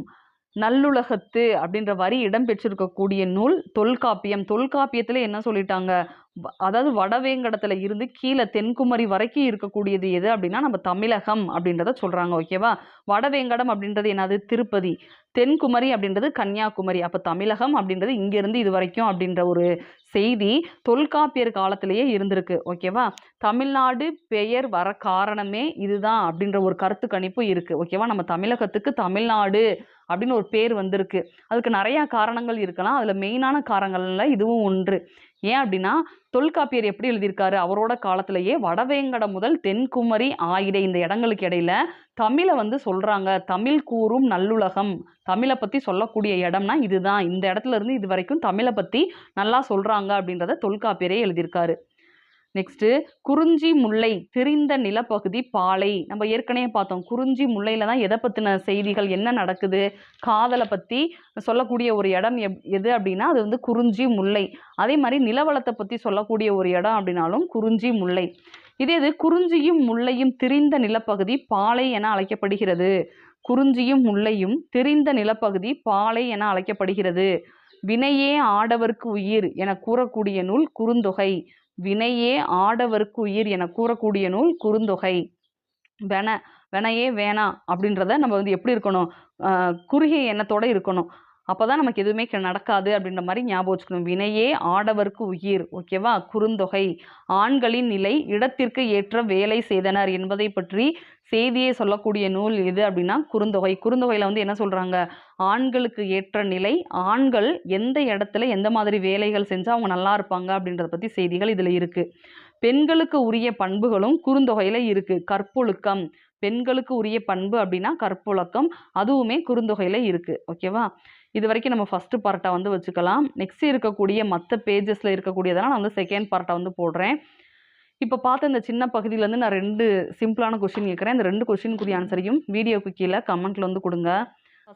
நல்லுலகத்து அப்படின்ற வரி இடம்பெற்றிருக்கக்கூடிய நூல் தொல்காப்பியம். தொல்காப்பியத்துல என்ன சொல்லிட்டாங்க? அதாவது வடவேங்கடத்துல இருந்து கீழே தென்குமரி வரைக்கும் இருக்கக்கூடியது எது அப்படின்னா நம்ம தமிழகம் அப்படின்றத சொல்றாங்க. ஓகேவா? வடவேங்கடம் அப்படின்றது என்னது? திருப்பதி. தென்குமரி அப்படின்றது கன்னியாகுமரி. அப்ப தமிழகம் அப்படின்றது இங்க இருந்து இது வரைக்கும் அப்படின்ற ஒரு செய்தி தொல்காப்பியர் காலத்திலேயே இருந்திருக்கு. ஓகேவா? தமிழ்நாடு பெயர் வர காரணமே இதுதான் அப்படின்ற ஒரு கருத்து கணிப்பு இருக்கு. ஓகேவா? நம்ம தமிழகத்துக்கு தமிழ்நாடு அப்படின்னு ஒரு பேர் வந்திருக்கு. அதுக்கு நிறையா காரணங்கள் இருக்கலாம். அதில் மெயினான காரணங்கள்ல இதுவும் ஒன்று. ஏன் அப்படின்னா தொல்காப்பியர் எப்படி எழுதியிருக்காரு, அவரோட காலத்திலேயே வடவேங்கடம் முதல் தென்குமரி ஆயிடை இந்த இடங்களுக்கு இடையில தமிழை வந்து சொல்றாங்க. தமிழ் கூறும் நல்லுலகம், தமிழை பத்தி சொல்லக்கூடிய இடம்னா இதுதான், இந்த இடத்துல இருந்து இது வரைக்கும் தமிழை பத்தி நல்லா சொல்றாங்க அப்படின்றத தொல்காப்பியரே எழுதியிருக்காரு. நெக்ஸ்ட் குறிஞ்சி முல்லை திரிந்த நிலப்பகுதி பாலை. நம்ம ஏற்கனவே பார்த்தோம், குறிஞ்சி முல்லையில தான் எதை பத்தின செய்திகள், என்ன நடக்குது, காதலை பத்தி சொல்லக்கூடிய ஒரு இடம் எது அப்படின்னா அது வந்து குறிஞ்சி முல்லை. அதே மாதிரி நிலவளத்தை பத்தி சொல்லக்கூடிய ஒரு இடம் அப்படின்னாலும் குறிஞ்சி முல்லை. இதே இது குறிஞ்சியும் முல்லையும் திரிந்த நிலப்பகுதி பாலை என அழைக்கப்படுகிறது. குறிஞ்சியும் முல்லையும் திரிந்த நிலப்பகுதி பாலை என அழைக்கப்படுகிறது. வினையே ஆடவர்க்கு உயிர் என கூறக்கூடிய நூல் குறுந்தொகை. வினையே ஆடவர்க்கு உயிர் என கூறக்கூடிய நூல் குறுந்தொகை. வினையே வேணாம் அப்படின்றத நம்ம வந்து எப்படி இருக்கணும், குறுகிய எண்ணத்தோட இருக்கணும். அப்போதான் நமக்கு எதுவுமே நடக்காது அப்படின்ற மாதிரி ஞாபகம் வச்சுக்கணும். வினையே ஆடவர்க்கு உயிர், ஓகேவா. குறுந்தொகை ஆண்களின் நிலை இடத்திற்கு ஏற்ற வேலை செய்தனர் என்பதை பற்றி செய்தியை சொல்லக்கூடிய நூல் எது அப்படின்னா குறுந்தொகை. குறுந்தொகையில வந்து என்ன சொல்றாங்க, ஆண்களுக்கு ஏற்ற நிலை, ஆண்கள் எந்த இடத்துல எந்த மாதிரி வேலைகள் செஞ்சா அவங்க நல்லா இருப்பாங்க அப்படின்றத பத்தி செய்திகள் இதுல இருக்கு. பெண்களுக்கு உரிய பண்புகளும் குறுந்தொகையில இருக்கு. கற்பொழுக்கம், பெண்களுக்கு உரிய பண்பு அப்படின்னா கற்பொழுக்கம், அதுவுமே குறுந்தொகையில இருக்கு, ஓகேவா. இது வரைக்கும் நம்ம ஃபர்ஸ்ட் பார்ட்டை வந்து வச்சுக்கலாம். நெக்ஸ்ட் இருக்கக்கூடிய மற்ற பேஜஸ்ல இருக்கக்கூடியதெல்லாம் நான் வந்து செகண்ட் பார்ட்டை வந்து போடுறேன். இப்போ பார்த்த இந்த சின்ன பகுதியிலேருந்து நான் 2 சிம்பிளான கொஸ்டின் கேட்குறேன். இந்த 2 கொஸ்டினுக்குரிய ஆன்சரையும் வீடியோக்கு கீழே கமெண்ட்ல வந்து கொடுங்க.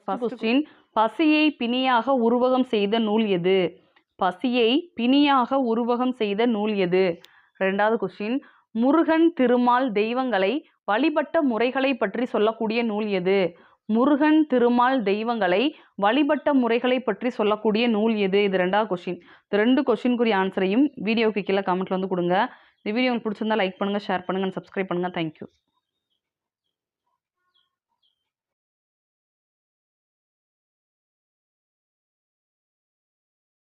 ஃபர்ஸ்ட் கொஸ்டின், பசியை பிணியாக உருவகம் செய்த நூல் எது? பசியை பிணியாக உருவகம் செய்த நூல் எது? ரெண்டாவது கொஸ்டின், முருகன் திருமால் தெய்வங்களை வழிபட்ட முறைகளை பற்றி சொல்லக்கூடிய நூல் எது? முருகன் திருமால் தெய்வங்களை வழிபட்ட முறைகளை பற்றி சொல்லக்கூடிய நூல் எது? இது ரெண்டாவது கொஸ்டின். இந்த 2 கொஸ்டினுக்குரிய ஆன்சரையும் வீடியோக்கு கீழே கமெண்ட்ல வந்து கொடுங்க. இந்த வீடியோ உங்களுக்கு பிடிச்சிருந்தா லைக் பண்ணுங்க, ஷேர் பண்ணுங்க, சப்ஸ்கிரைப் பண்ணுங்க. தேங்க்யூ.